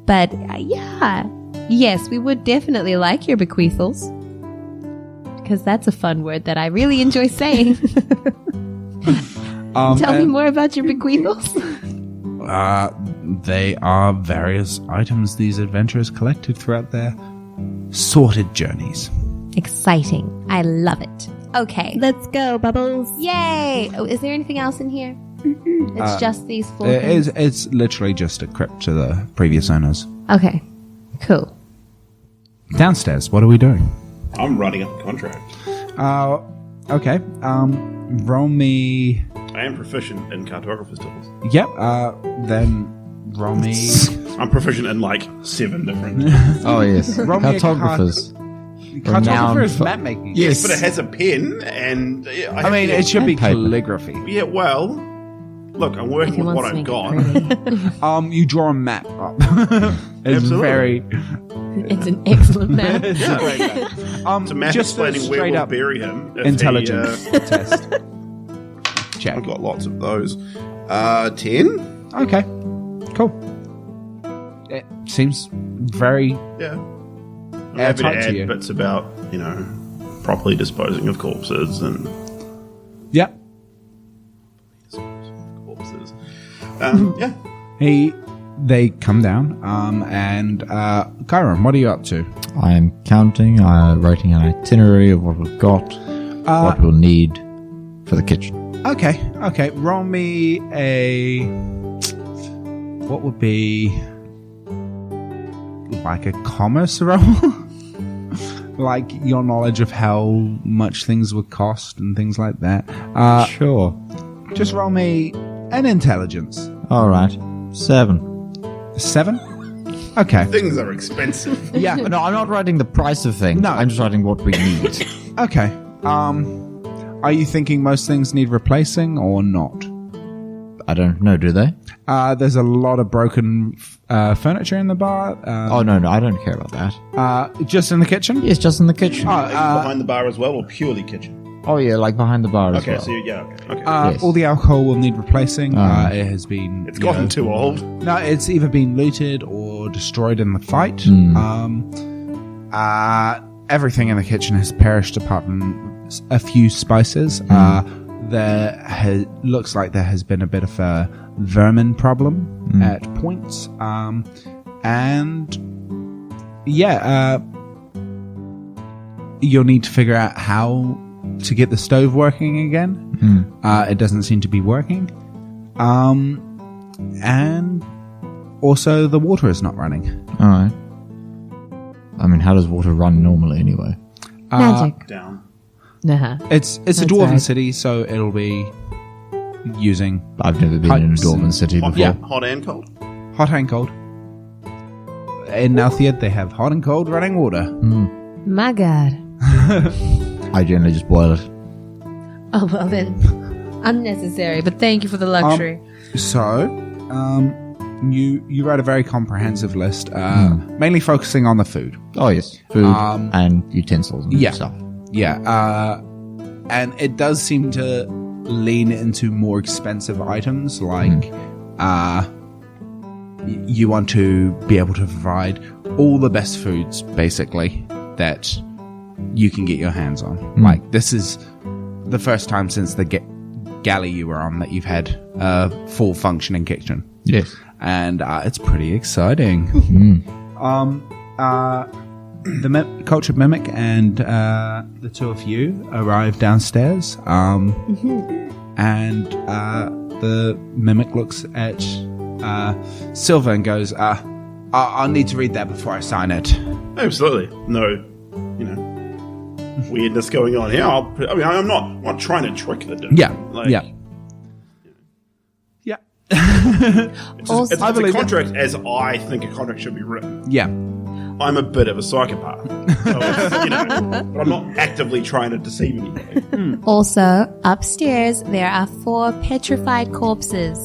[SPEAKER 4] But yes, we would definitely like your bequeathals, because that's a fun word that I really enjoy saying. Tell me more about your bequeathals.
[SPEAKER 1] They are various items these adventurers collected throughout their sorted journeys.
[SPEAKER 4] Exciting. I love it. Okay.
[SPEAKER 5] let's go, Bubbles.
[SPEAKER 4] Yay! Oh, is there anything else in here? It's just these 4 things?
[SPEAKER 1] It's literally just a crypt to the previous owners.
[SPEAKER 4] Okay. Cool.
[SPEAKER 1] Downstairs, what are we doing?
[SPEAKER 3] I'm writing up a contract.
[SPEAKER 1] Okay. Roll me.
[SPEAKER 3] I am proficient in cartographer's tools.
[SPEAKER 1] Yep. Then roll me.
[SPEAKER 3] I'm proficient in like 7 different.
[SPEAKER 2] Oh, yes.
[SPEAKER 1] Roll me a
[SPEAKER 2] Cartographers.
[SPEAKER 1] Cartographer is
[SPEAKER 2] for-
[SPEAKER 1] map making.
[SPEAKER 2] Yes.
[SPEAKER 3] But it has a pen, and
[SPEAKER 1] I mean, it should be
[SPEAKER 2] paper.
[SPEAKER 1] calligraphy.
[SPEAKER 3] Yeah, well, look, I'm
[SPEAKER 4] If
[SPEAKER 3] working
[SPEAKER 4] he
[SPEAKER 3] with
[SPEAKER 4] wants
[SPEAKER 3] what
[SPEAKER 4] to
[SPEAKER 3] I've
[SPEAKER 4] make it
[SPEAKER 3] got.
[SPEAKER 4] pretty.
[SPEAKER 1] You draw a map up. It's
[SPEAKER 3] Absolutely.
[SPEAKER 1] very.
[SPEAKER 4] It's an excellent map.
[SPEAKER 1] It's a great map.
[SPEAKER 3] It's a map
[SPEAKER 1] just a
[SPEAKER 3] explaining where
[SPEAKER 1] straight
[SPEAKER 3] we'll
[SPEAKER 1] up
[SPEAKER 3] bury him. If
[SPEAKER 1] intelligence
[SPEAKER 3] he,
[SPEAKER 1] test. Check.
[SPEAKER 3] I've got lots of those. 10?
[SPEAKER 1] Okay. Cool. It seems very.
[SPEAKER 3] Yeah. I'm
[SPEAKER 1] Yeah,
[SPEAKER 3] happy to
[SPEAKER 1] tight to
[SPEAKER 3] add
[SPEAKER 1] you.
[SPEAKER 3] bits about, properly disposing of corpses and
[SPEAKER 1] Yeah.
[SPEAKER 3] corpses. Yeah.
[SPEAKER 1] They come down. And Kiiron, what are you up to?
[SPEAKER 2] I'm counting, writing an itinerary of what we've got, what we'll need for the kitchen.
[SPEAKER 1] Okay. Roll me a. What would be like a commerce roll? Like your knowledge of how much things would cost and things like that.
[SPEAKER 2] Sure.
[SPEAKER 1] Just roll me an intelligence.
[SPEAKER 2] All right. 7.
[SPEAKER 1] 7? Okay.
[SPEAKER 3] Things are expensive.
[SPEAKER 1] Yeah.
[SPEAKER 2] No, I'm not writing the price of things.
[SPEAKER 1] No.
[SPEAKER 2] I'm just writing what we need.
[SPEAKER 1] Okay. Are you thinking most things need replacing or not?
[SPEAKER 2] I don't know, do they?
[SPEAKER 1] There's a lot of broken furniture in the bar.
[SPEAKER 2] Oh, no, I don't care about that.
[SPEAKER 1] Just in the kitchen?
[SPEAKER 2] Yes, just in the kitchen.
[SPEAKER 3] Behind the bar as well, or purely kitchen?
[SPEAKER 2] Oh, yeah, like behind the bar as
[SPEAKER 3] Okay,
[SPEAKER 2] well.
[SPEAKER 3] so okay.
[SPEAKER 2] Yes.
[SPEAKER 1] All the alcohol will need replacing. It has been.
[SPEAKER 3] It's gotten too old.
[SPEAKER 1] No, it's either been looted or destroyed in the fight. Everything in the kitchen has perished apart from a few spices. Looks like there has been a bit of a vermin problem at points. You'll need to figure out how to get the stove working again. It doesn't seem to be working. And also the water is not running.
[SPEAKER 2] All right. I mean, how does water run normally anyway?
[SPEAKER 4] Magic.
[SPEAKER 3] Down.
[SPEAKER 4] Uh-huh.
[SPEAKER 1] It's a
[SPEAKER 4] That's
[SPEAKER 1] dwarven
[SPEAKER 4] right.
[SPEAKER 1] city, so it'll be using
[SPEAKER 2] I've never been in a
[SPEAKER 1] Pipes
[SPEAKER 2] Dorman
[SPEAKER 1] and-
[SPEAKER 2] city before.
[SPEAKER 1] Yeah.
[SPEAKER 3] Hot and cold.
[SPEAKER 1] hot and cold. In Althead, they have hot and cold running water.
[SPEAKER 4] My God.
[SPEAKER 2] I generally just boil it.
[SPEAKER 4] Oh, well then. Unnecessary, but thank you for the luxury.
[SPEAKER 1] So, You wrote a very comprehensive list, mainly focusing on the food.
[SPEAKER 2] Oh, yes. Food and utensils and stuff.
[SPEAKER 1] Yeah, and it does seem to lean into more expensive items, like you want to be able to provide all the best foods, basically, that you can get your hands on. Like, this is the first time since the galley you were on that you've had a full functioning kitchen.
[SPEAKER 2] Yes.
[SPEAKER 1] And it's pretty exciting. The cultured mimic and the two of you arrive downstairs, and the mimic looks at Silver and goes, I'll need to read that before I sign it.
[SPEAKER 3] Absolutely. No, weirdness going on here. I'm not trying to trick the dude.
[SPEAKER 1] Yeah,
[SPEAKER 3] Yeah. It's a contract as I think a contract should be written.
[SPEAKER 1] Yeah.
[SPEAKER 3] I'm a bit of a psychopath. So but I'm not actively trying to deceive anybody.
[SPEAKER 4] Also, upstairs, there are 4 petrified corpses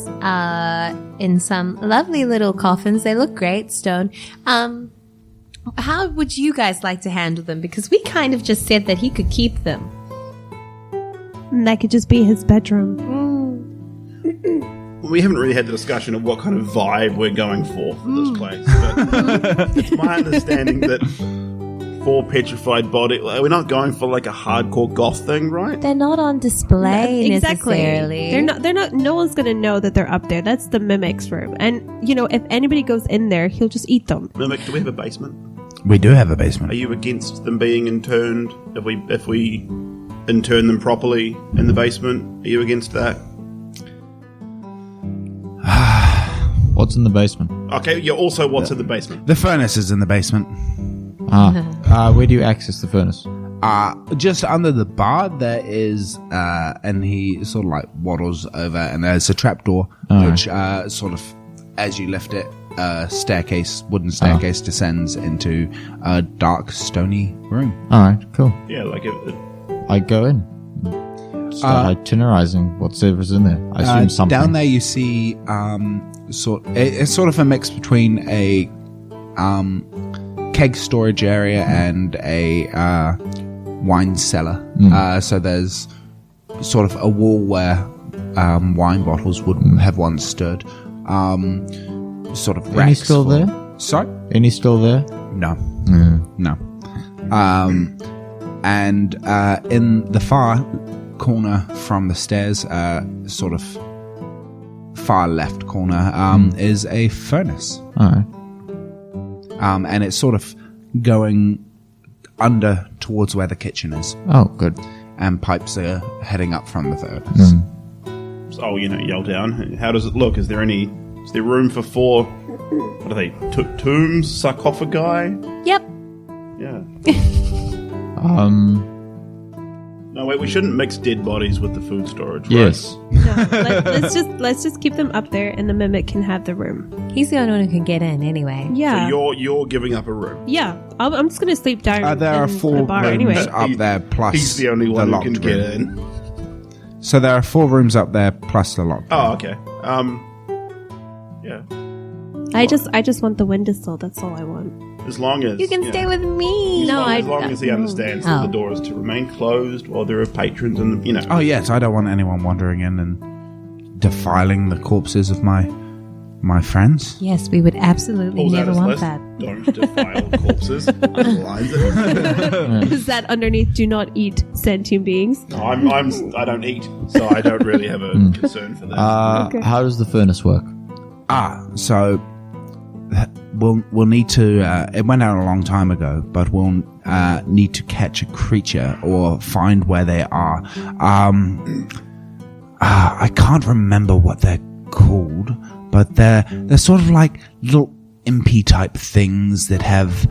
[SPEAKER 4] in some lovely little coffins. They look great, stone. How would you guys like to handle them? Because we kind of just said that he could keep them.
[SPEAKER 5] And that could just be his bedroom.
[SPEAKER 3] We haven't really had the discussion of what kind of vibe we're going for this place. But it's my understanding that 4 petrified body, we're not going for like a hardcore goth thing, right?
[SPEAKER 4] They're not on display necessarily.
[SPEAKER 5] They're not. No one's gonna know that they're up there. That's the mimic's room. And if anybody goes in there, he'll just eat them.
[SPEAKER 3] Mimic, do we have a basement?
[SPEAKER 1] We do have a basement.
[SPEAKER 3] Are you against them being interned? If we intern them properly in the basement, are you against that?
[SPEAKER 2] What's in the basement?
[SPEAKER 3] Okay, also what's in the basement?
[SPEAKER 1] The furnace is in the basement.
[SPEAKER 2] Where do you access the furnace?
[SPEAKER 1] Just under the bar there is, and he sort of like waddles over, and there's a trapdoor, which sort of, as you lift it, wooden staircase descends into a dark, stony room.
[SPEAKER 2] Alright, cool.
[SPEAKER 3] Yeah, like
[SPEAKER 2] I go in. Start itinerizing whatever's in there. I assume something.
[SPEAKER 1] Down there you see it's sort of a mix between a keg storage area and a wine cellar. So there's sort of a wall where wine bottles would have once stood. Sort of racks.
[SPEAKER 2] Any still there?
[SPEAKER 1] Sorry?
[SPEAKER 2] Any still there?
[SPEAKER 1] No. No. And in the far corner from the stairs, sort of far left corner, is a furnace.
[SPEAKER 2] Alright.
[SPEAKER 1] And it's sort of going under towards where the kitchen is.
[SPEAKER 2] Oh, good.
[SPEAKER 1] And pipes are heading up from the furnace.
[SPEAKER 3] So, yell down. How does it look? Is there room for 4, what are they, tombs, sarcophagi?
[SPEAKER 4] Yep.
[SPEAKER 3] Yeah. No, wait, we shouldn't mix dead bodies with the food storage, right?
[SPEAKER 2] Yes.
[SPEAKER 5] No, let's just keep them up there, and the mimic can have the room.
[SPEAKER 4] He's the only one who can get in anyway.
[SPEAKER 5] Yeah.
[SPEAKER 3] So you're giving up a room?
[SPEAKER 5] Yeah. I'm just gonna sleep down.
[SPEAKER 1] There are 4
[SPEAKER 5] in the bar
[SPEAKER 1] rooms
[SPEAKER 5] anyway.
[SPEAKER 1] up there, plus
[SPEAKER 3] He's the only one who can
[SPEAKER 1] locked
[SPEAKER 3] get
[SPEAKER 1] room.
[SPEAKER 3] in.
[SPEAKER 1] So there are 4 rooms up there, plus the locked room.
[SPEAKER 3] Oh, okay. Yeah.
[SPEAKER 5] I just want the windowsill. That's all I want.
[SPEAKER 3] As long as
[SPEAKER 4] You can stay with me.
[SPEAKER 3] as long as he understands that
[SPEAKER 4] Oh.
[SPEAKER 3] the door is to remain closed while there are patrons and
[SPEAKER 1] Oh yes, I don't want anyone wandering in and defiling the corpses of my friends.
[SPEAKER 4] Yes, we would absolutely
[SPEAKER 3] pulls out
[SPEAKER 4] never
[SPEAKER 3] his
[SPEAKER 4] want
[SPEAKER 3] list.
[SPEAKER 4] that.
[SPEAKER 3] Don't defile corpses. Underlines it.
[SPEAKER 5] Is that underneath? Do not eat sentient beings.
[SPEAKER 3] No, I don't eat, so I don't really have a concern for that.
[SPEAKER 2] How does the furnace work?
[SPEAKER 1] So we'll need to. It went out a long time ago, but we'll need to catch a creature or find where they are. I can't remember what they're called, but they're sort of like little impy type things that have,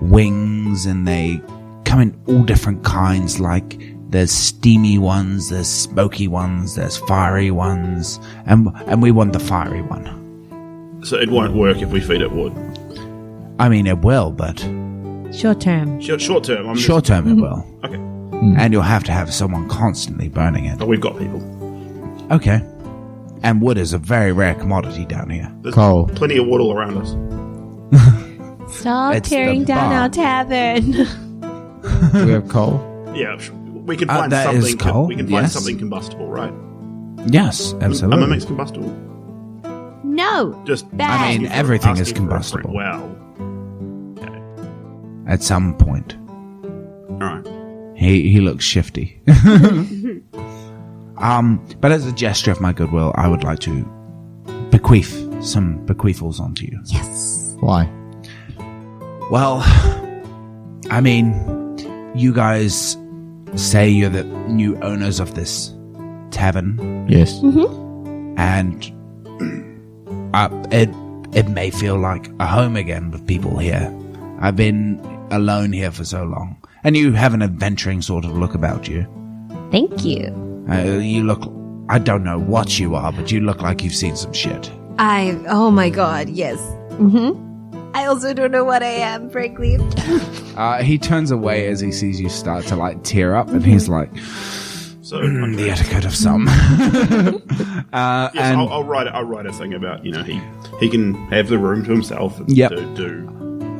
[SPEAKER 1] wings, and they come in all different kinds. Like there's steamy ones, there's smoky ones, there's fiery ones, and we want the fiery one.
[SPEAKER 3] So it won't work if we feed it wood.
[SPEAKER 1] I mean, it will, but
[SPEAKER 4] Short term.
[SPEAKER 3] Short term.
[SPEAKER 1] short term it will.
[SPEAKER 3] Okay.
[SPEAKER 1] And you'll have to have someone constantly burning it.
[SPEAKER 3] But we've got people.
[SPEAKER 1] Okay. And wood is a very rare commodity down here.
[SPEAKER 3] There's
[SPEAKER 2] Karl.
[SPEAKER 3] plenty of wood all around us.
[SPEAKER 4] Stop
[SPEAKER 1] It's
[SPEAKER 4] tearing
[SPEAKER 1] the
[SPEAKER 4] down
[SPEAKER 1] bar.
[SPEAKER 4] our tavern.
[SPEAKER 2] Do we have coal?
[SPEAKER 3] Yeah, we can find
[SPEAKER 1] that is
[SPEAKER 3] something.
[SPEAKER 1] coal,
[SPEAKER 3] We can find
[SPEAKER 1] yes.
[SPEAKER 3] something combustible, right?
[SPEAKER 1] Yes, absolutely.
[SPEAKER 3] Am I makes combustible?
[SPEAKER 4] No.
[SPEAKER 3] Just
[SPEAKER 4] Bad.
[SPEAKER 1] I mean,
[SPEAKER 3] asking for-
[SPEAKER 1] everything is
[SPEAKER 3] asking for it.
[SPEAKER 1] combustible.
[SPEAKER 3] Well,
[SPEAKER 1] At some point.
[SPEAKER 3] all right.
[SPEAKER 1] He looks shifty. But as a gesture of my goodwill, I would like to bequeath some bequeathals onto you.
[SPEAKER 4] Yes.
[SPEAKER 2] Why?
[SPEAKER 1] Well, I mean, you guys say you're the new owners of this tavern,
[SPEAKER 2] Yes.
[SPEAKER 1] and it may feel like a home again with people here. I've been alone here for so long, and you have an adventuring sort of look about you.
[SPEAKER 4] Thank you.
[SPEAKER 1] You look, I don't know what you are, but you look like you've seen some shit.
[SPEAKER 4] Oh my god, yes. Mm-hmm. I also don't know what I am, frankly.
[SPEAKER 1] He turns away as he sees you start to like tear up, and he's like,
[SPEAKER 3] So
[SPEAKER 1] the etiquette of some.
[SPEAKER 3] yes,
[SPEAKER 1] and
[SPEAKER 3] I'll write a thing about he can have the room to himself. And
[SPEAKER 1] Yep.
[SPEAKER 3] do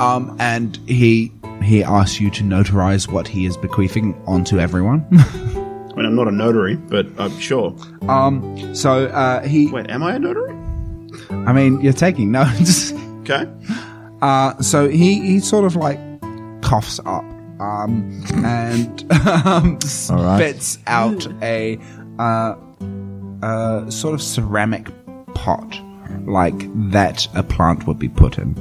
[SPEAKER 1] and he asks you to notarize what he is bequeathing onto everyone.
[SPEAKER 3] I mean, I'm not a notary, but I'm sure.
[SPEAKER 1] So he,
[SPEAKER 3] Wait, am I a notary?
[SPEAKER 1] I mean, you're taking notes.
[SPEAKER 3] Okay.
[SPEAKER 1] So he sort of like coughs up, and spits out a sort of ceramic pot, like that a plant would be put in.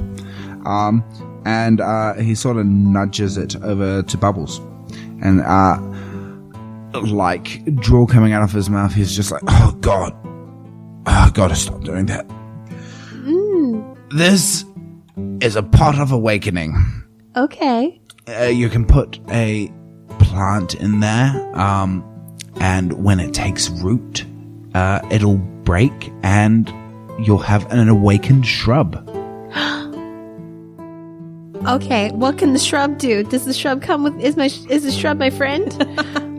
[SPEAKER 1] And he sort of nudges it over to Bubbles, and like drool coming out of his mouth, he's just like, "Oh God, I gotta stop doing that." This is a pot of awakening.
[SPEAKER 4] Okay.
[SPEAKER 1] You can put a plant in there, and when it takes root, it'll break, and you'll have an awakened shrub.
[SPEAKER 4] Okay, what can the shrub do? Does the shrub come with? Is the shrub my friend?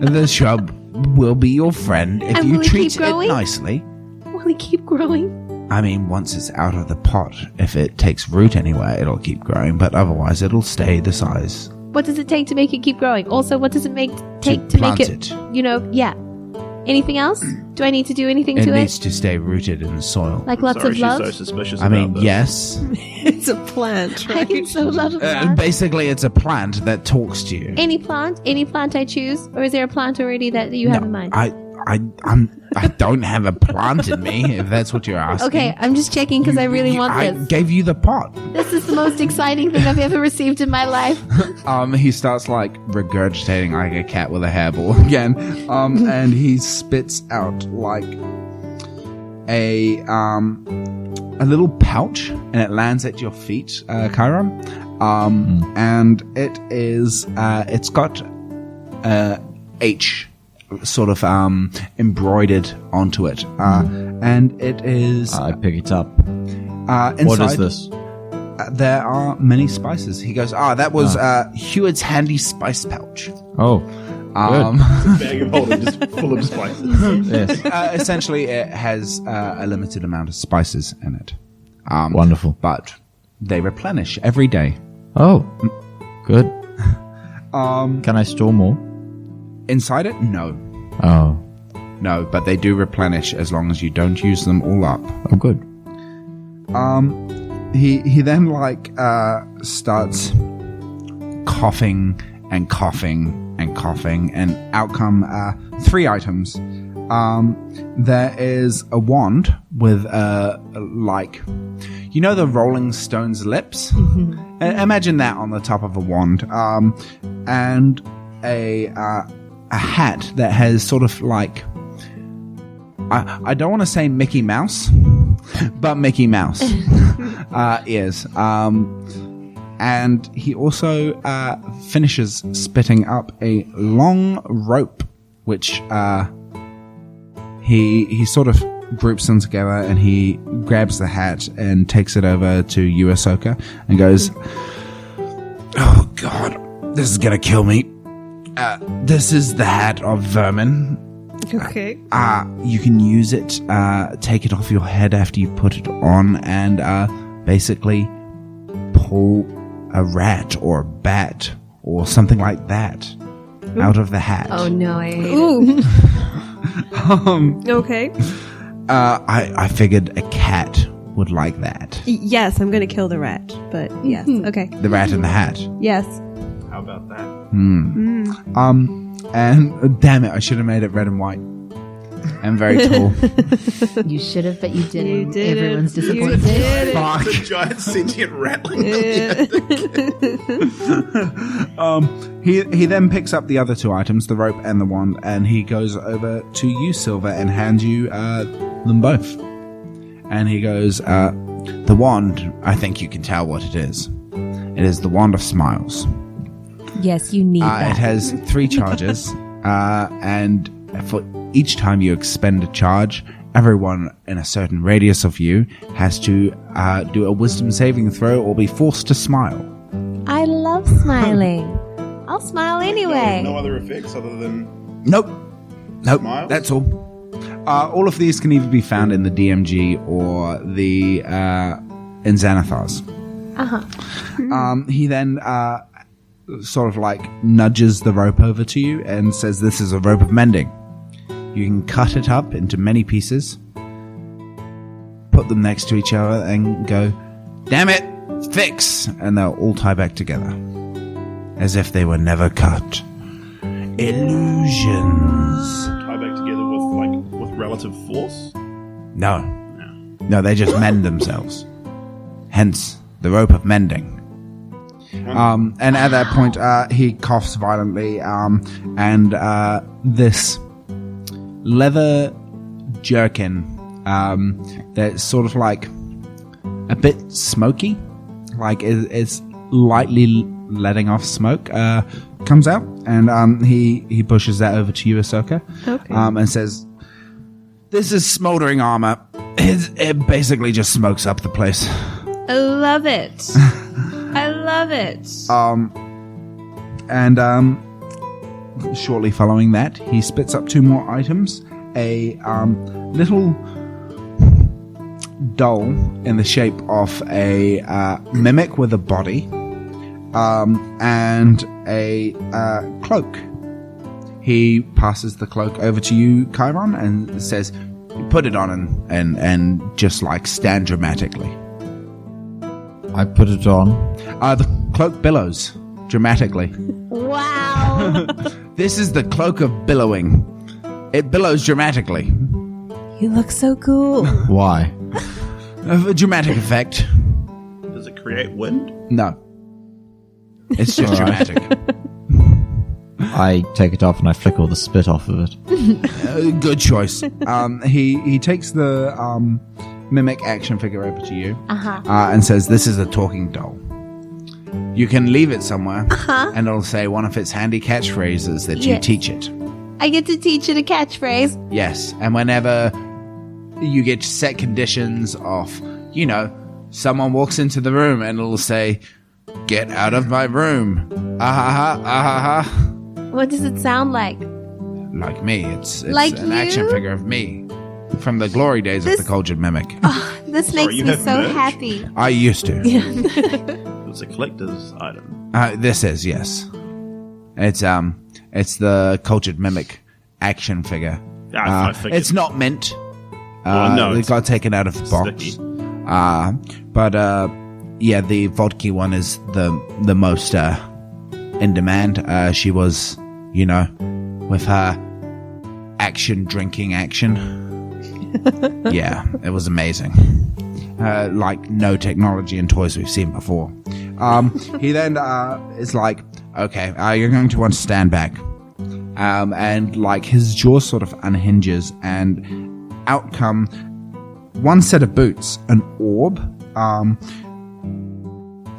[SPEAKER 1] The shrub will be your friend if
[SPEAKER 4] And
[SPEAKER 1] you
[SPEAKER 4] will it
[SPEAKER 1] treat
[SPEAKER 4] keep
[SPEAKER 1] it
[SPEAKER 4] growing?
[SPEAKER 1] nicely.
[SPEAKER 4] Will he keep growing?
[SPEAKER 1] I mean, once it's out of the pot, if it takes root anywhere, it'll keep growing, but otherwise it'll stay the size.
[SPEAKER 4] What does it take to make it keep growing? Also, what does it take to make
[SPEAKER 1] plant
[SPEAKER 4] it? Yeah. Anything else? Do I need to do anything
[SPEAKER 1] It
[SPEAKER 4] to
[SPEAKER 1] needs
[SPEAKER 4] it?
[SPEAKER 1] to stay rooted in the soil.
[SPEAKER 4] Like lots
[SPEAKER 3] Sorry,
[SPEAKER 4] of
[SPEAKER 3] she's
[SPEAKER 4] love?
[SPEAKER 3] so suspicious.
[SPEAKER 1] I mean,
[SPEAKER 3] about this.
[SPEAKER 1] yes.
[SPEAKER 5] It's a plant,
[SPEAKER 4] I
[SPEAKER 5] right?
[SPEAKER 4] can so love a plant.
[SPEAKER 1] Basically, it's a plant that talks to you.
[SPEAKER 4] Any plant I choose? Or is there a plant already that you have in mind?
[SPEAKER 1] I don't have a plant in me, if that's what you're asking.
[SPEAKER 4] Okay, I'm just checking because I really want
[SPEAKER 1] I
[SPEAKER 4] this.
[SPEAKER 1] gave you the pot.
[SPEAKER 4] This is the most exciting thing I've ever received in my life.
[SPEAKER 1] He starts like regurgitating like a cat with a hairball again. And he spits out like a little pouch, and it lands at your feet, Kiiron. And it is it's got H sort of embroidered onto it, and it is
[SPEAKER 2] I pick it up.
[SPEAKER 1] inside.
[SPEAKER 2] What is this?
[SPEAKER 1] There are many spices. He goes, that was Hewitt's handy spice pouch.
[SPEAKER 2] Oh,
[SPEAKER 3] Bag of holding just full of spices.
[SPEAKER 2] yes.
[SPEAKER 1] Essentially, it has a limited amount of spices in it.
[SPEAKER 2] Wonderful.
[SPEAKER 1] But they replenish every day.
[SPEAKER 2] Oh, good. Can I store more?
[SPEAKER 1] Inside it? No.
[SPEAKER 2] Oh,
[SPEAKER 1] No, but they do replenish as long as you don't use them all up.
[SPEAKER 2] oh, good.
[SPEAKER 1] He then like starts coughing and coughing and coughing, and out come 3 items. There is a wand with like, you know, the Rolling Stones lips. Imagine that on the top of a wand, and a hat that has sort of like, I don't want to say Mickey Mouse, but Mickey Mouse ears. And he also finishes spitting up a long rope, which he sort of groups them together, and he grabs the hat and takes it over to you, Ahsoka, and goes, "Oh God, this is gonna kill me. This is the hat of vermin.
[SPEAKER 5] Okay.
[SPEAKER 1] You can use it, take it off your head after you put it on, and basically pull a rat or a bat or something like that out of the hat.
[SPEAKER 4] Oh no, I hate it.
[SPEAKER 5] Ooh. Okay.
[SPEAKER 1] I figured a cat would like that.
[SPEAKER 5] Yes, I'm going to kill the rat, but yes. Okay.
[SPEAKER 1] The rat in the hat.
[SPEAKER 5] Yes.
[SPEAKER 3] How about that?
[SPEAKER 1] And damn it, I should have made it red and white. And very tall.
[SPEAKER 4] You should have, but you didn't.
[SPEAKER 5] You did.
[SPEAKER 4] Everyone's disappointed.
[SPEAKER 1] Fuck.
[SPEAKER 3] It's a giant sentient rat.
[SPEAKER 1] He then picks up the other two items, the rope and the wand, and he goes over to you, Silver, and hands you them both. And he goes, the wand, I think you can tell what it is. It is the Wand of Smiles.
[SPEAKER 4] Yes, you need that.
[SPEAKER 1] It has 3 charges, and for each time you expend a charge, everyone in a certain radius of you has to do a wisdom saving throw or be forced to smile.
[SPEAKER 4] I love smiling. I'll smile anyway.
[SPEAKER 3] No other effects other than
[SPEAKER 1] Nope.
[SPEAKER 3] Smiles?
[SPEAKER 1] That's all. All of these can either be found in the DMG or the in Xanathar's. He then sort of like nudges the rope over to you and says, "This is a rope of mending. You can cut it up into many pieces, put them next to each other, and go, damn it, fix!" And they'll all tie back together, as if they were never cut. Illusions.
[SPEAKER 3] tie back together with relative force.
[SPEAKER 1] No, they just mend themselves. Hence, the rope of mending. And at that point, he coughs violently, and this leather jerkin that's sort of like a bit smoky, like is lightly letting off smoke, comes out, and he pushes that over to you, Ahsoka, and says, "This is smoldering armor. It basically just smokes up the place."
[SPEAKER 5] I love it. I love it.
[SPEAKER 1] And shortly following that, he spits up 2 more items. A little doll in the shape of a mimic with a body, and a cloak. He passes the cloak over to you, Kiiron, and says, "Put it on and just like stand dramatically."
[SPEAKER 2] I put it on.
[SPEAKER 1] The cloak billows dramatically.
[SPEAKER 4] Wow.
[SPEAKER 1] This is the cloak of billowing. It billows dramatically.
[SPEAKER 4] You look so cool.
[SPEAKER 2] Why?
[SPEAKER 1] A dramatic effect.
[SPEAKER 3] Does it create wind?
[SPEAKER 1] No. It's just dramatic.
[SPEAKER 2] I take it off and I flick all the spit off of it.
[SPEAKER 1] Good choice. He takes the mimic action figure over to you and says, "This is a talking doll. You can leave it somewhere, and it'll say one of its handy catchphrases that you teach it."
[SPEAKER 4] I get to teach it a catchphrase.
[SPEAKER 1] Yes, and whenever you get set conditions of, someone walks into the room and it'll say, "Get out of my room."
[SPEAKER 4] What does it sound like?
[SPEAKER 1] Like me. It's
[SPEAKER 4] Like
[SPEAKER 1] an
[SPEAKER 4] you?
[SPEAKER 1] action figure of me from the glory days of the Cultured Mimic.
[SPEAKER 4] This makes
[SPEAKER 3] you
[SPEAKER 4] me
[SPEAKER 3] have
[SPEAKER 4] so
[SPEAKER 3] merch?
[SPEAKER 4] happy.
[SPEAKER 1] I used to.
[SPEAKER 3] It's a collector's item.
[SPEAKER 1] This is, yes. It's the Cultured Mimic action figure.
[SPEAKER 3] I figured.
[SPEAKER 1] It's not mint.
[SPEAKER 3] No,
[SPEAKER 1] it
[SPEAKER 3] it's
[SPEAKER 1] got taken out of the box.
[SPEAKER 3] sticky.
[SPEAKER 1] But the vodka one is the most in demand. She was, with her drinking action. Yeah, it was amazing. Like no technology and toys we've seen before. He then is like, "Okay, you're going to want to stand back." And like his jaw sort of unhinges, and out come one set of boots, an orb,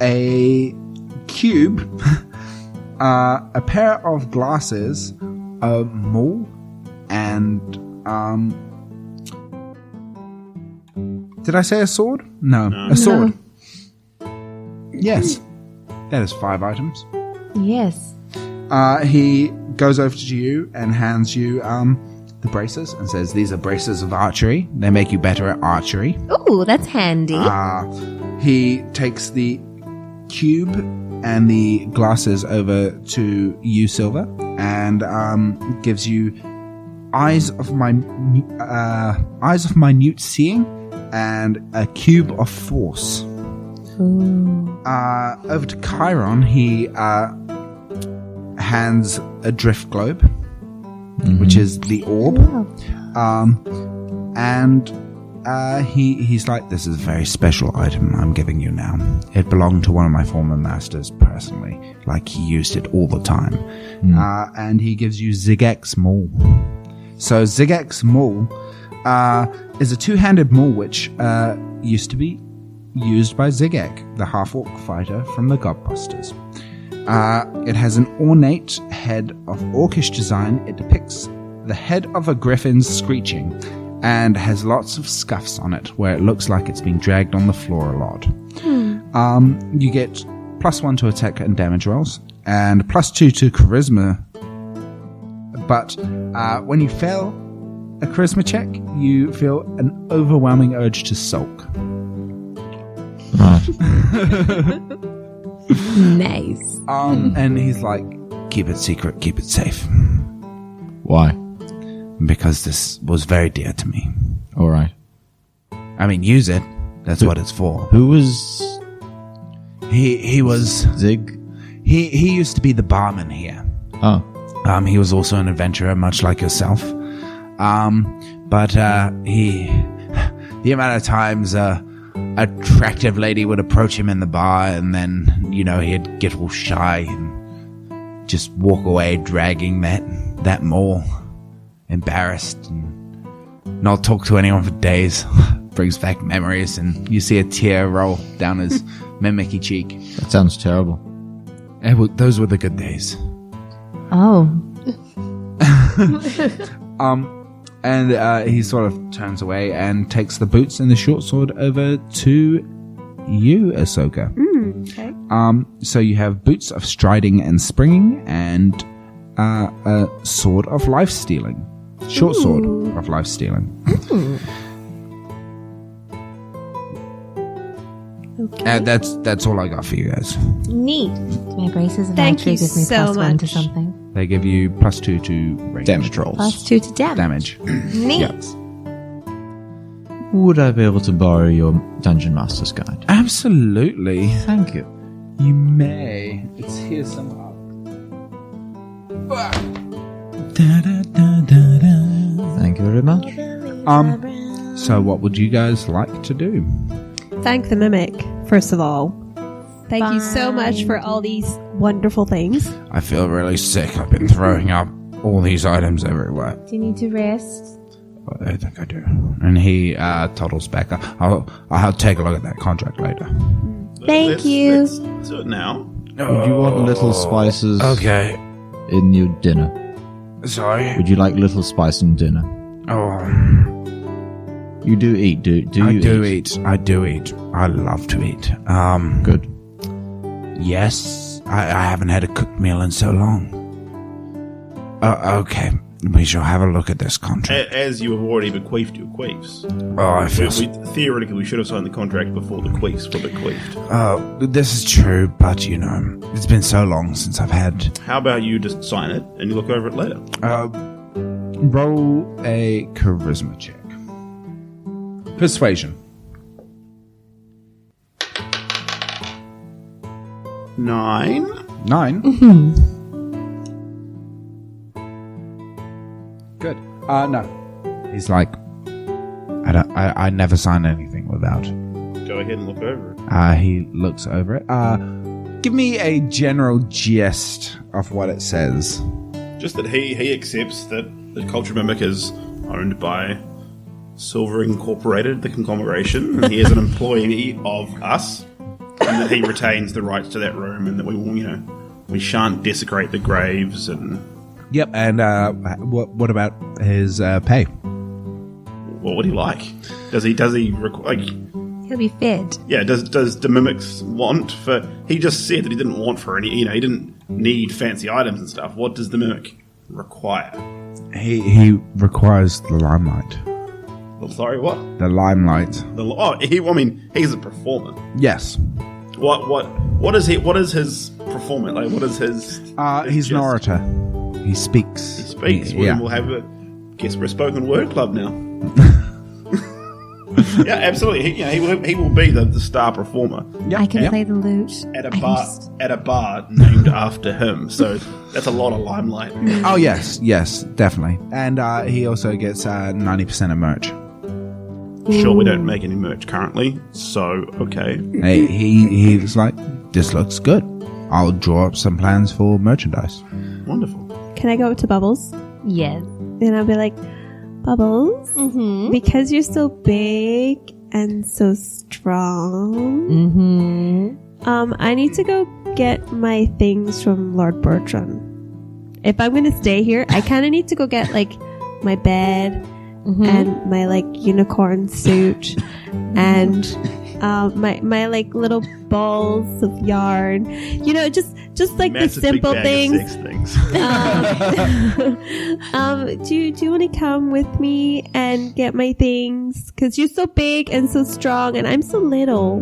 [SPEAKER 1] a cube, a pair of glasses, a maul, and did I say a sword? No. A sword. Yes. That is 5 items.
[SPEAKER 4] Yes.
[SPEAKER 1] He goes over to you and hands you the the braces and says, "These are braces of archery. They make you better at archery."
[SPEAKER 4] Ooh, that's handy.
[SPEAKER 1] He takes the cube and the glasses over to you, Silver, and gives you eyes of minute seeing and a cube of force. Over to Kiiron, he hands a drift globe, which is the orb, and he's like, "This is a very special item I'm giving you now. It belonged to one of my former masters personally, like he used it all the time." And he gives you Gigaxy Maul. So Gigaxy Maul is a two-handed maul which used to be used by Zigak, the half-orc fighter from the Godbusters. It has an ornate head of orcish design. It depicts the head of a griffin screeching and has lots of scuffs on it where it looks like it's been dragged on the floor a lot. You get +1 to attack and damage rolls and +2 to charisma. But when you fail a charisma check, you feel an overwhelming urge to sulk.
[SPEAKER 2] Right.
[SPEAKER 4] Nice.
[SPEAKER 1] And he's like, "Keep it secret, keep it safe.
[SPEAKER 2] Why?
[SPEAKER 1] Because this was very dear to me.
[SPEAKER 2] All right.
[SPEAKER 1] I mean, use it. That's what it's for."
[SPEAKER 2] Who was
[SPEAKER 1] He was...
[SPEAKER 2] Zig?
[SPEAKER 1] He used to be the barman here.
[SPEAKER 2] Oh.
[SPEAKER 1] He was also an adventurer, much like yourself. But the amount of times attractive lady would approach him in the bar, and then, he'd get all shy and just walk away dragging that maul, embarrassed, and not talk to anyone for days. Brings back memories, and you see a tear roll down his mimicky cheek.
[SPEAKER 2] That sounds terrible.
[SPEAKER 1] Those were the good days.
[SPEAKER 4] Oh.
[SPEAKER 1] And he sort of turns away and takes the boots and the short sword over to you, Ahsoka.
[SPEAKER 5] Okay.
[SPEAKER 1] So you have boots of striding and springing and a sword of life stealing. Short sword of life stealing.
[SPEAKER 5] Okay.
[SPEAKER 1] That's all I got for you guys.
[SPEAKER 5] Neat.
[SPEAKER 4] My braces of
[SPEAKER 5] Thank
[SPEAKER 4] archery
[SPEAKER 5] you
[SPEAKER 4] give me
[SPEAKER 5] so
[SPEAKER 4] +1 to
[SPEAKER 5] much.
[SPEAKER 4] something.
[SPEAKER 1] They give you +2 to range.
[SPEAKER 2] Damage rolls.
[SPEAKER 4] +2 to damage.
[SPEAKER 5] Neat.
[SPEAKER 2] Would I be able to borrow your Dungeon Master's Guide?
[SPEAKER 1] Absolutely.
[SPEAKER 2] Thank you.
[SPEAKER 1] You may. It's here somewhere.
[SPEAKER 2] Thank you very much.
[SPEAKER 1] So what would you guys like to do?
[SPEAKER 5] Thank the mimic, first of all. Thank you so much for all these wonderful things.
[SPEAKER 1] I feel really sick. I've been throwing up all these items everywhere.
[SPEAKER 4] Do you need to rest?
[SPEAKER 1] I think I do. And he toddles back. I'll take a look at that contract later.
[SPEAKER 4] Thank you.
[SPEAKER 3] Let's do it now.
[SPEAKER 2] Would you want little spices
[SPEAKER 1] Okay.
[SPEAKER 2] in your dinner?
[SPEAKER 1] Sorry.
[SPEAKER 2] Would you like little spice in dinner?
[SPEAKER 1] Oh,
[SPEAKER 2] You do eat, do you
[SPEAKER 1] I do eat. I do eat. I love to eat.
[SPEAKER 2] Good.
[SPEAKER 1] Yes. I haven't had a cooked meal in so long. Okay. We shall have a look at this contract.
[SPEAKER 3] As you have already bequeathed your queefs.
[SPEAKER 1] I feel...
[SPEAKER 3] Theoretically, we should have signed the contract before the queefs were bequeathed.
[SPEAKER 1] This is true, but, it's been so long since I've had...
[SPEAKER 3] How about you just sign it and you look over it later?
[SPEAKER 1] Roll a charisma check. Persuasion.
[SPEAKER 3] 9.
[SPEAKER 1] 9? Good. No. He's like, I never sign anything without.
[SPEAKER 3] Go ahead and look over it.
[SPEAKER 1] He looks over it. Give me a general gist of what it says.
[SPEAKER 3] Just that he accepts that the Culture Mimic is owned by Silver Incorporated, the conglomeration, and he is an employee of us, and that he retains the rights to that room, and that we will, we shan't desecrate the graves, and...
[SPEAKER 1] Yep, and what about his pay?
[SPEAKER 3] What would he like? Does he
[SPEAKER 4] He'll be fed.
[SPEAKER 3] yeah, does the mimics want for... He just said that he didn't want for any, he didn't need fancy items and stuff. What does the mimic require?
[SPEAKER 1] He requires the limelight.
[SPEAKER 3] Well, sorry, what?
[SPEAKER 1] The limelight.
[SPEAKER 3] He's a performer.
[SPEAKER 1] Yes.
[SPEAKER 3] What is he? What is his performance? Like, what is his?
[SPEAKER 1] He's an orator. He speaks.
[SPEAKER 3] He speaks.
[SPEAKER 1] Yeah.
[SPEAKER 3] We'll have a spoken word club now. Yeah, absolutely. He will be the star performer
[SPEAKER 1] Yep.
[SPEAKER 4] I can play the lute.
[SPEAKER 3] at a bar named after him. So that's a lot of limelight.
[SPEAKER 1] Oh yes, definitely. And he also gets 90% of merch.
[SPEAKER 3] Sure, we don't make any merch currently, so okay.
[SPEAKER 1] He was like, "This looks good. I'll draw up some plans for merchandise."
[SPEAKER 3] Wonderful.
[SPEAKER 5] Can I go up to Bubbles?
[SPEAKER 4] Yes.
[SPEAKER 5] And I'll be like, Bubbles, because you're so big and so strong, I need to go get my things from Lord Bertrand. If I'm going to stay here, I kind of need to go get, like, my bed and my, like, unicorn suit and my like, little balls of yarn. You know, just like
[SPEAKER 3] Massive
[SPEAKER 5] the simple
[SPEAKER 3] big bag of
[SPEAKER 5] things.
[SPEAKER 3] sex things.
[SPEAKER 5] Do you want to come with me and get my things? Because you're so big and so strong, and I'm so little.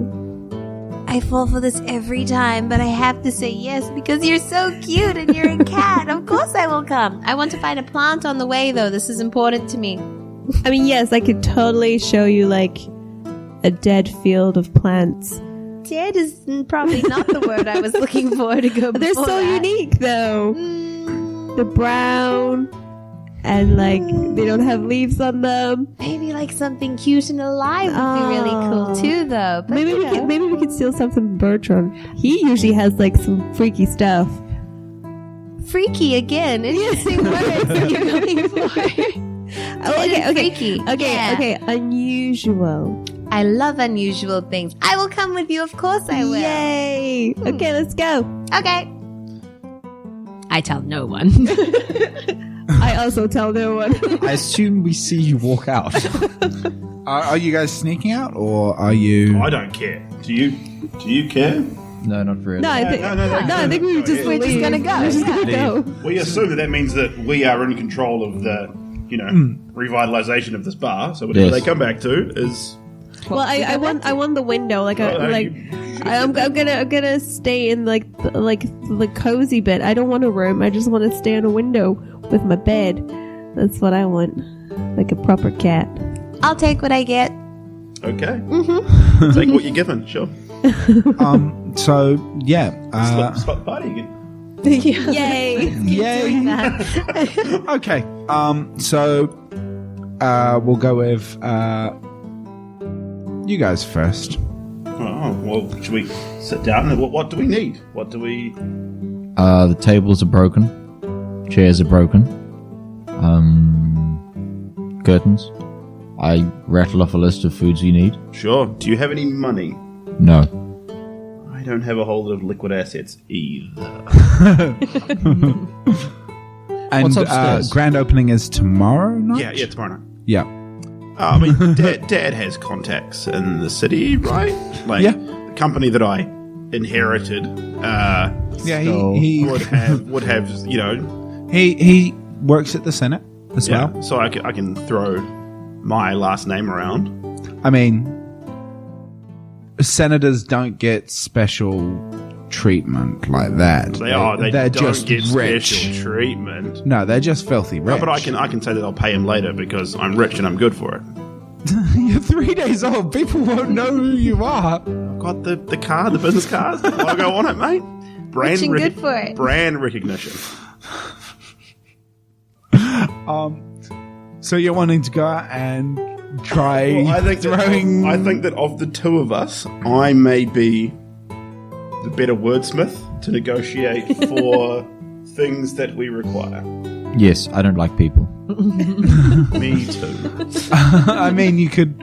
[SPEAKER 4] I fall for this every time, but I have to say yes because you're so cute and you're a cat. Of course I will come. I want to find a plant on the way, though. This is important to me.
[SPEAKER 5] I mean, yes, I could totally show you, like, a dead field of plants.
[SPEAKER 4] Dead is probably not the word I was looking for to go.
[SPEAKER 5] They're so unique, though. They're brown, and, like, they don't have leaves on them.
[SPEAKER 4] Maybe like something cute and alive would be really cool too, though. But
[SPEAKER 5] Maybe we could steal something from Bertrand. He usually has, like, some freaky stuff.
[SPEAKER 4] freaky again. Interesting words that you're looking for. Freaky.
[SPEAKER 5] Okay. Unusual.
[SPEAKER 4] I love unusual things. I will come with you. Of course I will.
[SPEAKER 5] Yay! Okay, let's go.
[SPEAKER 4] Okay. I tell no one.
[SPEAKER 5] I also tell no one.
[SPEAKER 2] I assume we see you walk out.
[SPEAKER 1] Are you guys sneaking out, or are you?
[SPEAKER 3] I don't care. Do you care?
[SPEAKER 2] No, not really.
[SPEAKER 5] No, I think we were just
[SPEAKER 4] We're just gonna go.
[SPEAKER 5] We're just gonna go.
[SPEAKER 3] We assume that means that we are in control of the, revitalization of this bar. So whatever
[SPEAKER 2] Yes.
[SPEAKER 3] they come back to is.
[SPEAKER 5] Well, I want the window. I'm gonna stay in the cozy bit. I don't want a room. I just want to stay in a window with my bed. That's what I want, like a proper cat.
[SPEAKER 4] I'll take what I get.
[SPEAKER 3] Okay. Take what you're given, sure.
[SPEAKER 1] So yeah.
[SPEAKER 3] Stop the party again.
[SPEAKER 5] Yay!
[SPEAKER 1] Yay. Okay. So we'll go with you guys first.
[SPEAKER 3] Oh, well, should we sit down? And what do we need? What do we...
[SPEAKER 2] The tables are broken. Chairs are broken. Curtains. I rattle off a list of foods you need.
[SPEAKER 3] Sure. Do you have any money?
[SPEAKER 2] No.
[SPEAKER 3] I don't have a whole lot of liquid assets either.
[SPEAKER 1] And
[SPEAKER 2] What's upstairs?
[SPEAKER 1] grand opening is tomorrow night?
[SPEAKER 3] Yeah, tomorrow night.
[SPEAKER 1] Yeah.
[SPEAKER 3] I mean, Dad has contacts in the city, right? Like,
[SPEAKER 1] Yeah.
[SPEAKER 3] the company that I inherited
[SPEAKER 1] Yeah,
[SPEAKER 2] So-
[SPEAKER 1] he
[SPEAKER 3] would have,
[SPEAKER 1] he works at the Senate as
[SPEAKER 3] yeah.
[SPEAKER 1] well.
[SPEAKER 3] So I can throw my last name around.
[SPEAKER 1] I mean, senators don't get special treatment like that.
[SPEAKER 3] They
[SPEAKER 1] they're
[SPEAKER 3] don't
[SPEAKER 1] just
[SPEAKER 3] get
[SPEAKER 1] rich.
[SPEAKER 3] special treatment.
[SPEAKER 1] No, they're just filthy rich.
[SPEAKER 3] No, but I can say that I'll pay him later because I'm rich and I'm good for it.
[SPEAKER 1] You're 3 days old. People won't know who you are.
[SPEAKER 3] I've got the card, the business card, the logo on it, mate. Brand
[SPEAKER 4] Rich and good for it.
[SPEAKER 3] Brand recognition.
[SPEAKER 1] So you're wanting to go out and try
[SPEAKER 3] Well, I think
[SPEAKER 1] throwing...
[SPEAKER 3] that of the two of us, I may be the better wordsmith to negotiate for things that we require.
[SPEAKER 2] Yes, I don't like people.
[SPEAKER 3] Me too.
[SPEAKER 1] I mean, you could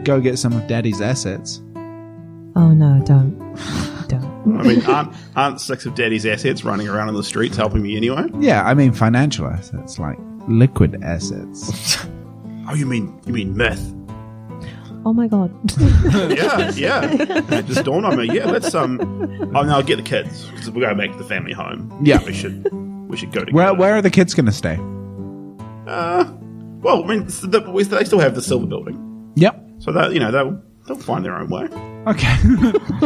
[SPEAKER 1] go get some of Daddy's assets.
[SPEAKER 4] Oh no, don't.
[SPEAKER 3] I mean, aren't 6 of Daddy's assets running around in the streets helping me anyway?
[SPEAKER 1] Yeah, I mean financial assets, like liquid assets.
[SPEAKER 3] Oh, you mean myth?
[SPEAKER 5] Oh my god.
[SPEAKER 3] Yeah. It just dawned on me. Yeah, let's Oh no, get the kids because we're going back to the family home.
[SPEAKER 1] Yeah.
[SPEAKER 3] we should go together.
[SPEAKER 1] Where are the kids going to stay?
[SPEAKER 3] Well, I mean, they still have the silver building,
[SPEAKER 1] Yep.
[SPEAKER 3] so that they'll find their own way.
[SPEAKER 1] Okay.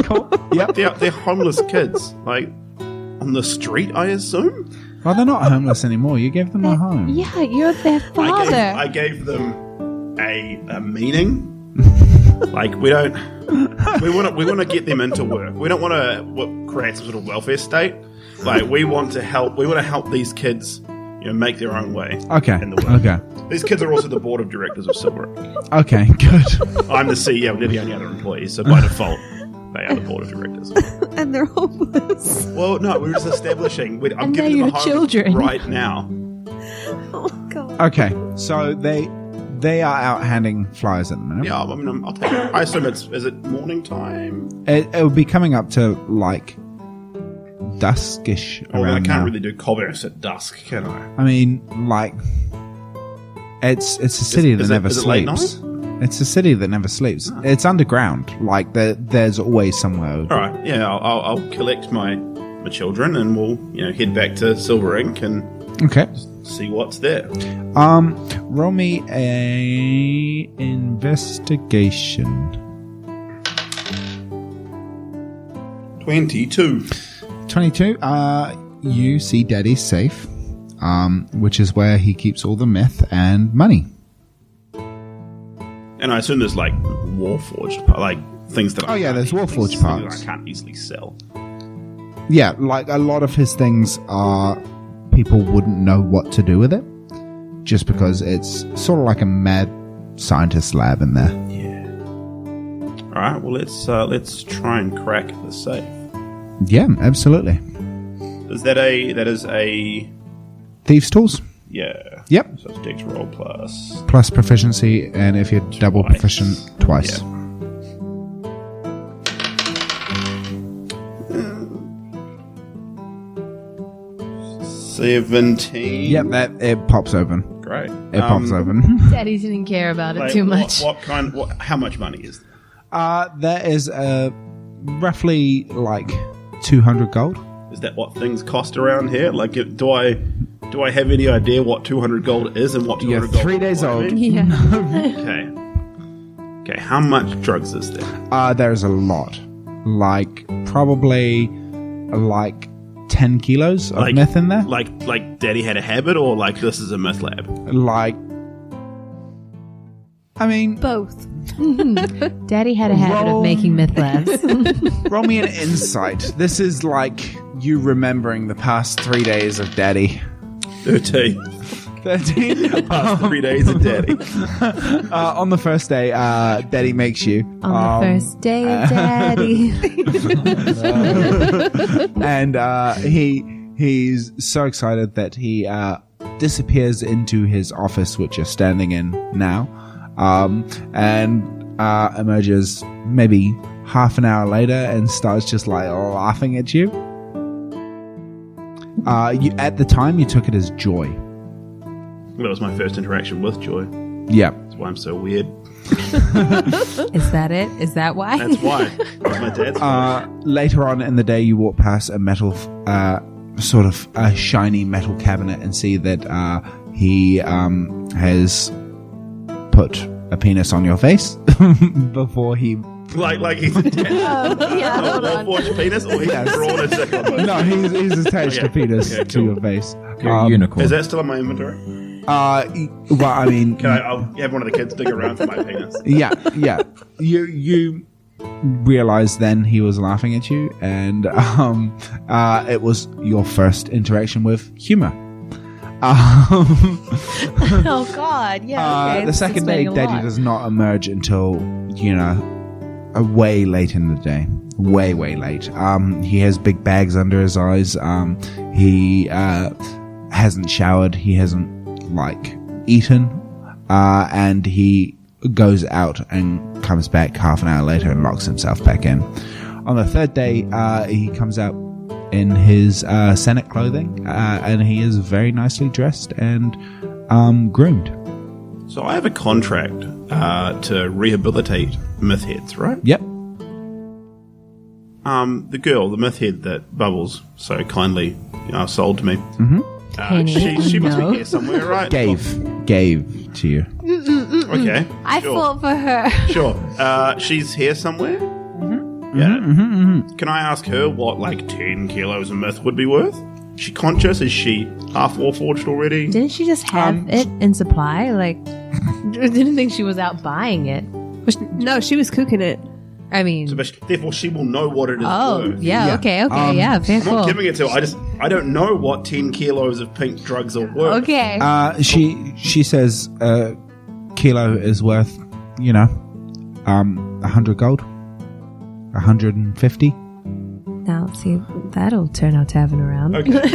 [SPEAKER 1] Cool. Yep.
[SPEAKER 3] They're homeless kids, like on the street, I assume.
[SPEAKER 1] Well, they're not homeless anymore. You gave them a home.
[SPEAKER 4] Yeah, you're their father.
[SPEAKER 3] I gave them a meaning. Like we want to get them into work. We don't want to create some sort of welfare state. Like we want to help these kids, make their own way.
[SPEAKER 1] Okay.
[SPEAKER 3] In the world.
[SPEAKER 1] Okay.
[SPEAKER 3] These kids are also the board of directors of Silver.
[SPEAKER 1] Okay. Good.
[SPEAKER 3] I'm the CEO. They're the only other employees, so by default, they are the board of directors.
[SPEAKER 5] And they're homeless.
[SPEAKER 3] Well, no, we're just establishing. I'm
[SPEAKER 4] And
[SPEAKER 3] giving
[SPEAKER 4] they're
[SPEAKER 3] them a
[SPEAKER 4] your
[SPEAKER 3] home
[SPEAKER 4] children.
[SPEAKER 3] right now.
[SPEAKER 5] Oh, God.
[SPEAKER 1] Okay. So they are out handing flyers at the minute.
[SPEAKER 3] Yeah, I mean, I'll take it. I assume is it morning time?
[SPEAKER 1] It will be coming up to like duskish
[SPEAKER 3] Oh,
[SPEAKER 1] around
[SPEAKER 3] I can't
[SPEAKER 1] now.
[SPEAKER 3] really do commerce at dusk, can I?
[SPEAKER 1] I mean, like, it's a city that never
[SPEAKER 3] is it late
[SPEAKER 1] sleeps. It's a city that never sleeps. It's underground. Like there's always somewhere.
[SPEAKER 3] All right, yeah, I'll collect my children and we'll head back to Silver Ink and
[SPEAKER 1] Okay.
[SPEAKER 3] see what's there.
[SPEAKER 1] Roll me a investigation.
[SPEAKER 3] 22.
[SPEAKER 1] 22. You see Daddy's safe, which is where he keeps all the meth and money.
[SPEAKER 3] And I assume there's like Warforged, like things that
[SPEAKER 1] There's Warforged parts.
[SPEAKER 3] I can't easily sell.
[SPEAKER 1] Yeah, like a lot of his things are people wouldn't know what to do with it, just because it's sort of like a mad scientist lab in there.
[SPEAKER 3] Yeah. All right. Well, let's try and crack the safe.
[SPEAKER 1] Yeah, absolutely.
[SPEAKER 3] That is a
[SPEAKER 1] Thieves' tools.
[SPEAKER 3] yeah.
[SPEAKER 1] Yep.
[SPEAKER 3] So it's Dex roll plus.
[SPEAKER 1] Plus proficiency, and if you're double
[SPEAKER 3] Twice.
[SPEAKER 1] proficient, twice.
[SPEAKER 3] Yeah. 17.
[SPEAKER 1] Yep, that it pops open.
[SPEAKER 3] Great.
[SPEAKER 1] It pops open.
[SPEAKER 4] Daddy didn't care about it
[SPEAKER 3] Like,
[SPEAKER 4] too much.
[SPEAKER 3] How much money is there?
[SPEAKER 1] There is roughly like 200 gold.
[SPEAKER 3] Is that what things cost around here? Like, do I have any idea what 200 gold is and what 200
[SPEAKER 1] You're
[SPEAKER 3] gold
[SPEAKER 1] 3 days
[SPEAKER 3] would buy
[SPEAKER 1] old.
[SPEAKER 3] me?
[SPEAKER 4] Yeah.
[SPEAKER 3] Okay, how much drugs is there?
[SPEAKER 1] There's a lot. Like, probably like 10 kilos of meth in there.
[SPEAKER 3] Like Daddy had a habit, or like this is a meth lab?
[SPEAKER 1] Like, I mean,
[SPEAKER 5] Both.
[SPEAKER 4] Daddy had a habit
[SPEAKER 1] Roll.
[SPEAKER 4] of making myth labs.
[SPEAKER 1] roll me an insight. This is like you remembering the past 3 days of Daddy.
[SPEAKER 3] 13.
[SPEAKER 1] 13.
[SPEAKER 3] Past 3 days of Daddy.
[SPEAKER 1] On the first day, Daddy makes you.
[SPEAKER 4] On the first day of Daddy.
[SPEAKER 1] And he's so excited that he disappears into his office, which you're standing in now, and emerges maybe half an hour later and starts just like laughing at you. At the time, you took it as joy.
[SPEAKER 3] That was my first interaction with Joy.
[SPEAKER 1] Yeah.
[SPEAKER 3] That's why I'm so weird.
[SPEAKER 4] Is that it? Is that why?
[SPEAKER 3] That's why. That's my dad's voice.
[SPEAKER 1] Later on in the day, you walk past a metal, sort of a shiny metal cabinet and see that he has put a penis on your face before he.
[SPEAKER 3] Like he's attached
[SPEAKER 4] yeah,
[SPEAKER 3] to
[SPEAKER 4] hold
[SPEAKER 3] a
[SPEAKER 4] on.
[SPEAKER 3] Warforged penis, or he's
[SPEAKER 1] Yes.
[SPEAKER 3] drawn a dick on both.
[SPEAKER 1] No, he's attached
[SPEAKER 3] Okay.
[SPEAKER 1] a penis
[SPEAKER 3] Okay,
[SPEAKER 1] to
[SPEAKER 3] cool.
[SPEAKER 1] your face.
[SPEAKER 2] You're a unicorn.
[SPEAKER 3] Is that still in my inventory?
[SPEAKER 1] Well, I mean,
[SPEAKER 3] I'll have one of the kids dig around for my penis.
[SPEAKER 1] yeah. You realize then he was laughing at you, and it was your first interaction with humor.
[SPEAKER 4] Oh, God. Yeah. Okay.
[SPEAKER 1] The
[SPEAKER 4] This is
[SPEAKER 1] second day,
[SPEAKER 4] explaining a
[SPEAKER 1] Daddy
[SPEAKER 4] lot.
[SPEAKER 1] does not emerge until, way late in the day. Way late. He has big bags under his eyes. He hasn't showered. He hasn't, eaten. And he goes out and comes back half an hour later and locks himself back in. On the third day, he comes out in his Senate clothing, and he is very nicely dressed and groomed.
[SPEAKER 3] So I have a contract to rehabilitate myth heads, right?
[SPEAKER 1] Yep.
[SPEAKER 3] The girl, the myth head that Bubbles so kindly sold to me. She must
[SPEAKER 4] No.
[SPEAKER 3] be here somewhere, right?
[SPEAKER 1] Gave to you.
[SPEAKER 3] Okay.
[SPEAKER 4] I
[SPEAKER 3] sure.
[SPEAKER 4] fought for her.
[SPEAKER 3] Sure. She's here somewhere? Mm-hmm. Yeah. Can I ask her what, 10 kilos of myth would be worth? Is she conscious? Is she half Warforged already?
[SPEAKER 4] Didn't she just have it in supply? I didn't think she was out buying it.
[SPEAKER 5] No, she was cooking it.
[SPEAKER 4] I mean,
[SPEAKER 3] Therefore, she will know what it is worth.
[SPEAKER 4] yeah, okay, fair,
[SPEAKER 3] I'm not
[SPEAKER 4] cool.
[SPEAKER 3] giving it to her. I don't know what 10 kilos of pink drugs are worth.
[SPEAKER 4] Okay.
[SPEAKER 1] She says kilo is worth 100 gold, 150.
[SPEAKER 4] Now, see, that'll turn out to have an around.
[SPEAKER 3] Okay.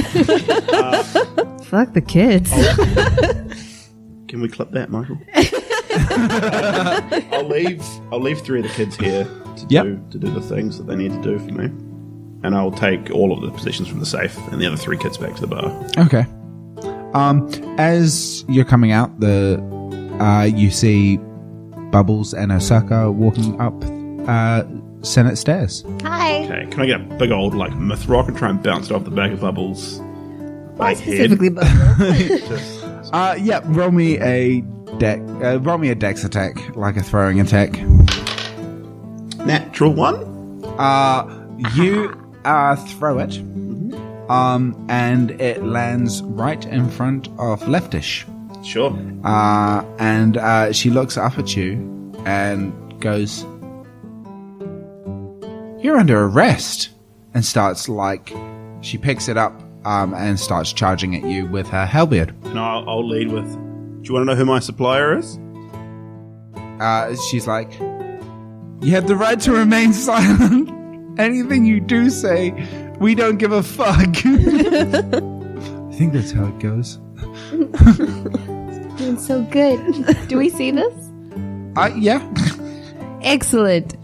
[SPEAKER 4] Fuck the kids.
[SPEAKER 3] Can we clip that, Michael? I'll leave 3 of the kids here to do the things that they need to do for me, and I'll take all of the possessions from the safe and the other 3 kids back to the bar.
[SPEAKER 1] Okay. As you're coming out, you see Bubbles and Ahsoka walking up Senate stairs.
[SPEAKER 4] Hi.
[SPEAKER 3] Okay, can I get a big old myth rock and try and bounce it off the back of Bubbles?
[SPEAKER 4] Why specifically Bubbles?
[SPEAKER 1] Roll me a dex attack, like a throwing attack.
[SPEAKER 3] Natural 1?
[SPEAKER 1] You throw it, and it lands right in front of Leftish.
[SPEAKER 3] Sure.
[SPEAKER 1] And she looks up at you and goes, "You're under arrest," and starts she picks it up and starts charging at you with her halberd.
[SPEAKER 3] And I'll lead with, do you want to know who my supplier is?
[SPEAKER 1] She's like, "You have the right to remain silent. Anything you do say, we don't give a fuck." I think that's how it goes.
[SPEAKER 4] Doing so good. Do we see this?
[SPEAKER 1] Yeah.
[SPEAKER 4] Excellent.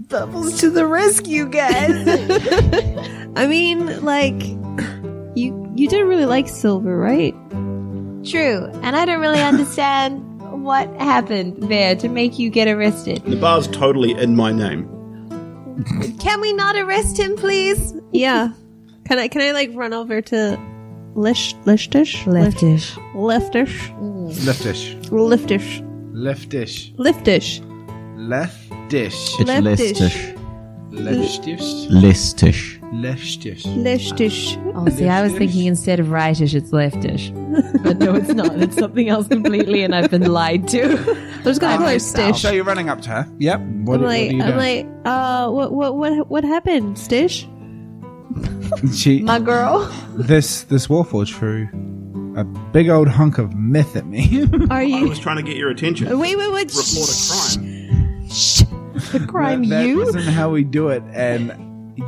[SPEAKER 4] Bubbles to the rescue, guys.
[SPEAKER 5] I mean, you didn't really like Silver, right?
[SPEAKER 4] True. And I don't really understand what happened there to make you get arrested.
[SPEAKER 3] The bar's totally in my name.
[SPEAKER 4] Can we not arrest him, please?
[SPEAKER 5] Yeah. Can I run over to Leftish?
[SPEAKER 1] Leftish.
[SPEAKER 5] Leftish.
[SPEAKER 1] Leftish.
[SPEAKER 5] Leftish.
[SPEAKER 1] Leftish.
[SPEAKER 5] Leftish.
[SPEAKER 1] Leftish.
[SPEAKER 2] It's Listish.
[SPEAKER 1] Leftish.
[SPEAKER 2] Listish.
[SPEAKER 1] Leftish.
[SPEAKER 5] Leftish.
[SPEAKER 4] Oh, see, I was thinking instead of rightish, it's leftish. But no, it's not. It's something else completely, and I've been lied to.
[SPEAKER 5] I'm just gonna call her Stish.
[SPEAKER 1] So you're running up to her. Yep. What are you doing?
[SPEAKER 5] What happened, Stish?
[SPEAKER 1] She,
[SPEAKER 4] My girl.
[SPEAKER 1] this Warforged threw a big old hunk of myth at me.
[SPEAKER 5] Are
[SPEAKER 3] I
[SPEAKER 5] you?
[SPEAKER 3] was trying to get your attention.
[SPEAKER 5] Wait.
[SPEAKER 3] Report a crime.
[SPEAKER 4] Shh. The crime
[SPEAKER 1] that
[SPEAKER 4] you?
[SPEAKER 1] isn't how we do it, and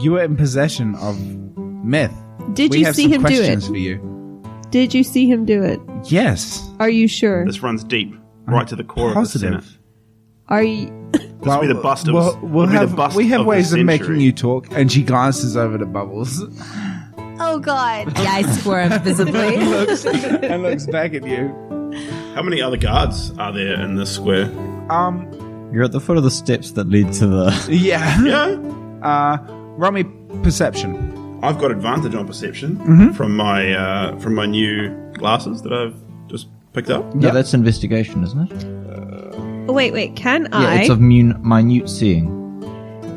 [SPEAKER 1] you were in possession of myth.
[SPEAKER 5] Did
[SPEAKER 1] We
[SPEAKER 5] you
[SPEAKER 1] have
[SPEAKER 5] see
[SPEAKER 1] some
[SPEAKER 5] him do
[SPEAKER 1] questions
[SPEAKER 5] it?
[SPEAKER 1] for you.
[SPEAKER 5] Did you see him do it?
[SPEAKER 1] Yes.
[SPEAKER 5] Are you sure?
[SPEAKER 3] This runs deep, right to the core of the Senate.
[SPEAKER 1] Positive.
[SPEAKER 5] Are you?
[SPEAKER 3] This will be the bust of
[SPEAKER 1] we have ways of making
[SPEAKER 3] century.
[SPEAKER 1] you talk, and she glances over to Bubbles
[SPEAKER 4] Oh, God. Yeah, I squirm visibly.
[SPEAKER 1] and looks back at you.
[SPEAKER 3] How many other guards are there in this square?
[SPEAKER 2] You're at the foot of the steps that lead to the...
[SPEAKER 1] Yeah.
[SPEAKER 3] Yeah,
[SPEAKER 1] Roll me perception.
[SPEAKER 3] I've got advantage on perception from my new glasses that I've just picked up.
[SPEAKER 2] No, that's investigation, isn't it?
[SPEAKER 5] Wait. Can
[SPEAKER 2] Yeah,
[SPEAKER 5] I?
[SPEAKER 2] it's of minute seeing.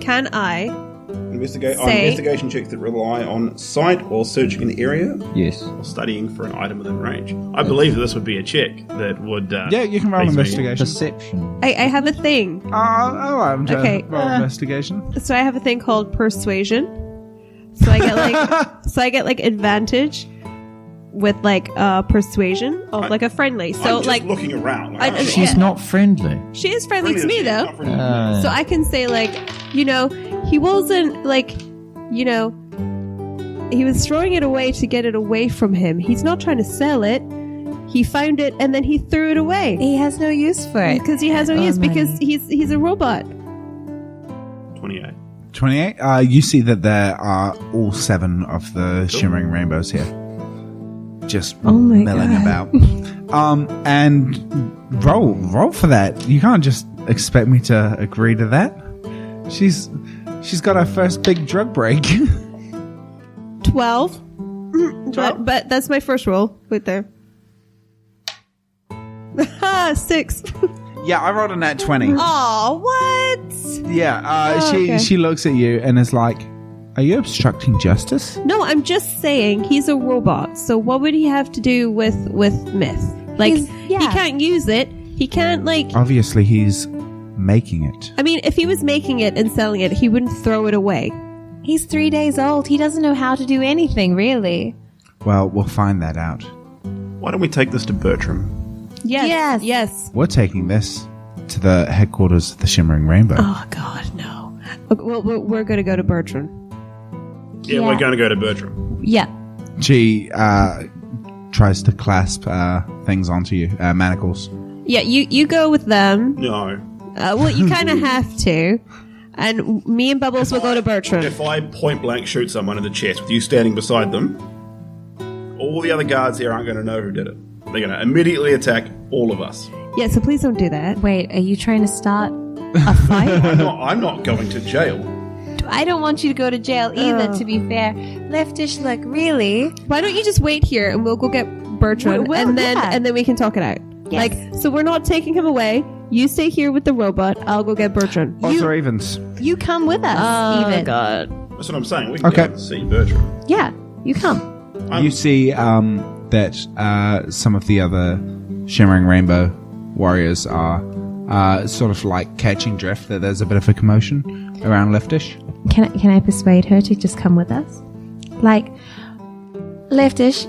[SPEAKER 5] Can I?
[SPEAKER 3] Investigation checks that rely on sight or searching an area
[SPEAKER 2] Yes.
[SPEAKER 3] or studying for an item within range. I believe that this would be a check that would.
[SPEAKER 1] Yeah, you can roll
[SPEAKER 3] beat me.
[SPEAKER 1] investigation.
[SPEAKER 2] Perception.
[SPEAKER 5] I have a thing.
[SPEAKER 1] I'm to
[SPEAKER 5] Okay.
[SPEAKER 1] roll investigation.
[SPEAKER 5] So I have a thing called persuasion. So I get advantage with persuasion of a friendly. So
[SPEAKER 3] I'm just looking around.
[SPEAKER 5] I-
[SPEAKER 3] I'm
[SPEAKER 2] She's not friendly.
[SPEAKER 5] she is friendly to me
[SPEAKER 3] she's
[SPEAKER 5] though.
[SPEAKER 3] not friendly to me.
[SPEAKER 5] So I can say he wasn't he was throwing it away to get it away from him. He's not trying to sell it. He found it and then he threw it away
[SPEAKER 4] He has no use for it.
[SPEAKER 5] because he has no use because he's a robot.
[SPEAKER 3] 28.
[SPEAKER 1] 28. You see that there are all 7 of the shimmering rainbows here, just milling about. And roll for that. You can't just expect me to agree to that. She's got her first big drug break.
[SPEAKER 5] 12. But that's my first roll right there. 6.
[SPEAKER 1] Yeah, I rolled a nat 20.
[SPEAKER 5] Oh, what?
[SPEAKER 1] Yeah,
[SPEAKER 5] okay.
[SPEAKER 1] she looks at you and is like, "Are you obstructing justice?"
[SPEAKER 5] No, I'm just saying he's a robot. So what would he have to do with myth? Like, he can't use it. He can't, like...
[SPEAKER 1] Obviously, he's making it.
[SPEAKER 5] I mean, if he was making it and selling it, he wouldn't throw it away.
[SPEAKER 4] He's 3 days old. He doesn't know how to do anything, really.
[SPEAKER 1] Well, we'll find that out.
[SPEAKER 3] Why don't we take this to Bertram?
[SPEAKER 5] Yes.
[SPEAKER 1] We're taking this to the headquarters of the Shimmering Rainbow.
[SPEAKER 5] Oh, God, no. Okay, well, we're going to go to Bertrand.
[SPEAKER 3] Yeah, we're going to go to Bertram.
[SPEAKER 4] Yeah.
[SPEAKER 1] She tries to clasp things onto you, manacles.
[SPEAKER 5] Yeah, you go with them.
[SPEAKER 3] No.
[SPEAKER 5] Well, you kind of have to. And me and Bubbles will go to Bertrand.
[SPEAKER 3] If I point blank shoot someone in the chest with you standing beside them, all the other guards here aren't going to know who did it. They're going to immediately attack all of us.
[SPEAKER 5] Yeah, so please don't do that.
[SPEAKER 4] Wait, are you trying to start a fight?
[SPEAKER 3] I'm not going to jail.
[SPEAKER 4] I don't want you to go to jail either, to be fair. Leftish, look, really?
[SPEAKER 5] Why don't you just wait here and we'll go get Bertrand and then we can talk it out.
[SPEAKER 4] Yes.
[SPEAKER 5] Like, so we're not taking him away. You stay here with the robot. I'll go get Bertrand.
[SPEAKER 1] Or Evans.
[SPEAKER 4] You come with us, even.
[SPEAKER 5] God.
[SPEAKER 3] That's what I'm saying. We can go and see Bertram.
[SPEAKER 4] Yeah, you come.
[SPEAKER 1] You see that some of the other Shimmering Rainbow warriors are sort of like catching drift, that there's a bit of a commotion around Leftish.
[SPEAKER 4] Can I persuade her to just come with us? Like, Leftish,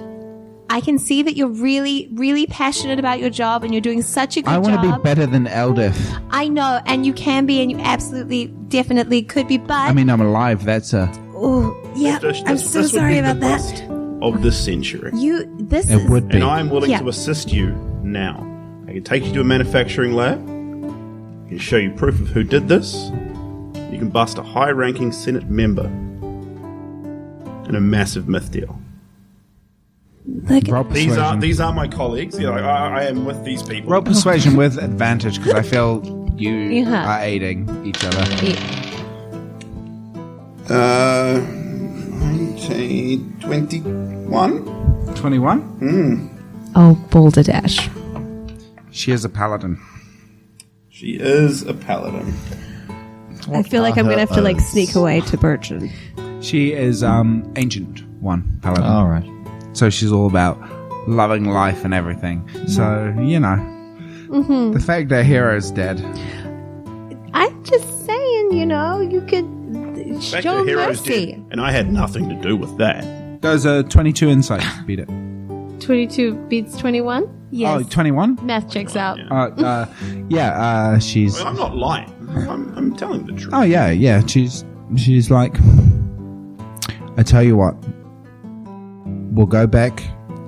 [SPEAKER 4] I can see that you're really, really passionate about your job and you're doing such a good job.
[SPEAKER 1] I want to be better than Eldith.
[SPEAKER 4] I know, and you can be, and you absolutely, definitely could be, but...
[SPEAKER 1] I mean, I'm alive, that's a...
[SPEAKER 4] Oh, yeah, I'm so
[SPEAKER 3] this would
[SPEAKER 4] sorry
[SPEAKER 3] be
[SPEAKER 4] about
[SPEAKER 3] the
[SPEAKER 4] that.
[SPEAKER 3] bust of this century.
[SPEAKER 1] It would be.
[SPEAKER 3] And I'm willing
[SPEAKER 4] Yeah.
[SPEAKER 3] to assist you now. I can take you to a manufacturing lab. I can show you proof of who did this. You can bust a high-ranking Senate member in a massive myth deal.
[SPEAKER 4] Look,
[SPEAKER 1] Roll persuasion.
[SPEAKER 3] These are my colleagues. You know, I am with these people.
[SPEAKER 1] Roll persuasion with advantage, because I feel you
[SPEAKER 4] Yeah.
[SPEAKER 1] are aiding each other.
[SPEAKER 3] 21?
[SPEAKER 1] 21?
[SPEAKER 4] oh, Boulder Dash.
[SPEAKER 1] She is a paladin.
[SPEAKER 3] She is a paladin.
[SPEAKER 5] I feel like I'm going to have to, like, sneak away to Bertrand.
[SPEAKER 1] She is Ancient One paladin.
[SPEAKER 2] All right.
[SPEAKER 1] So she's all about loving life and everything. So, you know, the fact that hero's dead.
[SPEAKER 4] I'm just saying, you know, you could
[SPEAKER 3] Fact
[SPEAKER 4] show
[SPEAKER 3] that hero's
[SPEAKER 4] mercy.
[SPEAKER 3] dead, and I had nothing to do with that.
[SPEAKER 1] Does a 22 insight beat it?
[SPEAKER 6] 22 beats 21?
[SPEAKER 4] Yes.
[SPEAKER 1] Oh, 21?
[SPEAKER 6] Math checks out.
[SPEAKER 1] She's...
[SPEAKER 3] Well, I'm not lying. I'm telling the truth.
[SPEAKER 1] Oh, yeah. She's like, I tell you what, we'll go back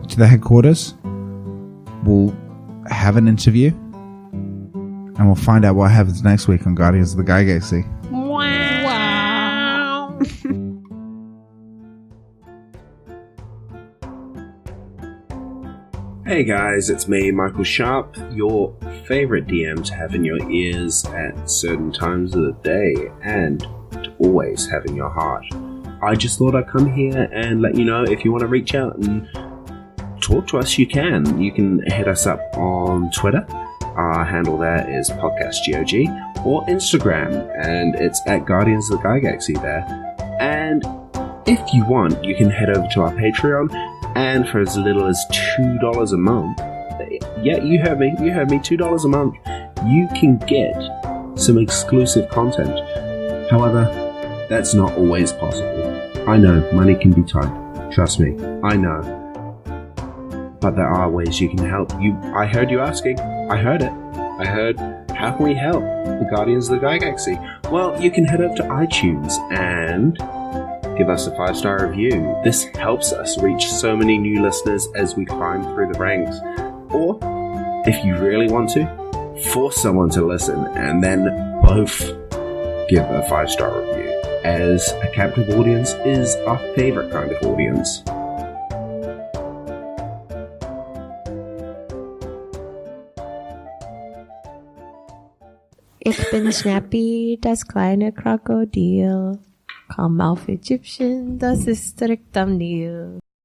[SPEAKER 1] to the headquarters, we'll have an interview, and we'll find out what happens next week on Guardians of the Gigaxy.
[SPEAKER 6] Wow.
[SPEAKER 7] Hey guys, it's me, Michael Sharpe, your favourite DM to have in your ears at certain times of the day and to always have in your heart. I just thought I'd come here and let you know if you want to reach out and talk to us, you can. You can hit us up on Twitter. Our handle there is PodcastGOG, or Instagram, and it's at Guardians of the Gigaxy there. And if you want, you can head over to our Patreon, and for as little as $2 a month, yeah, you heard me, $2 a month, you can get some exclusive content. However, that's not always possible. I know, money can be tight. Trust me, I know. But there are ways you can help. I heard you asking. I heard it. I heard, how can we help the Guardians of the Gigaxy? Well, you can head up to iTunes and give us a 5-star review. This helps us reach so many new listeners as we climb through the ranks. Or, if you really want to, force someone to listen and then both give a 5-star review, as a captive audience is our favourite kind of audience.
[SPEAKER 4] Ich bin Snappy, das kleine Krokodil. Komm auf Ägyptien, das ist direkt am Nil.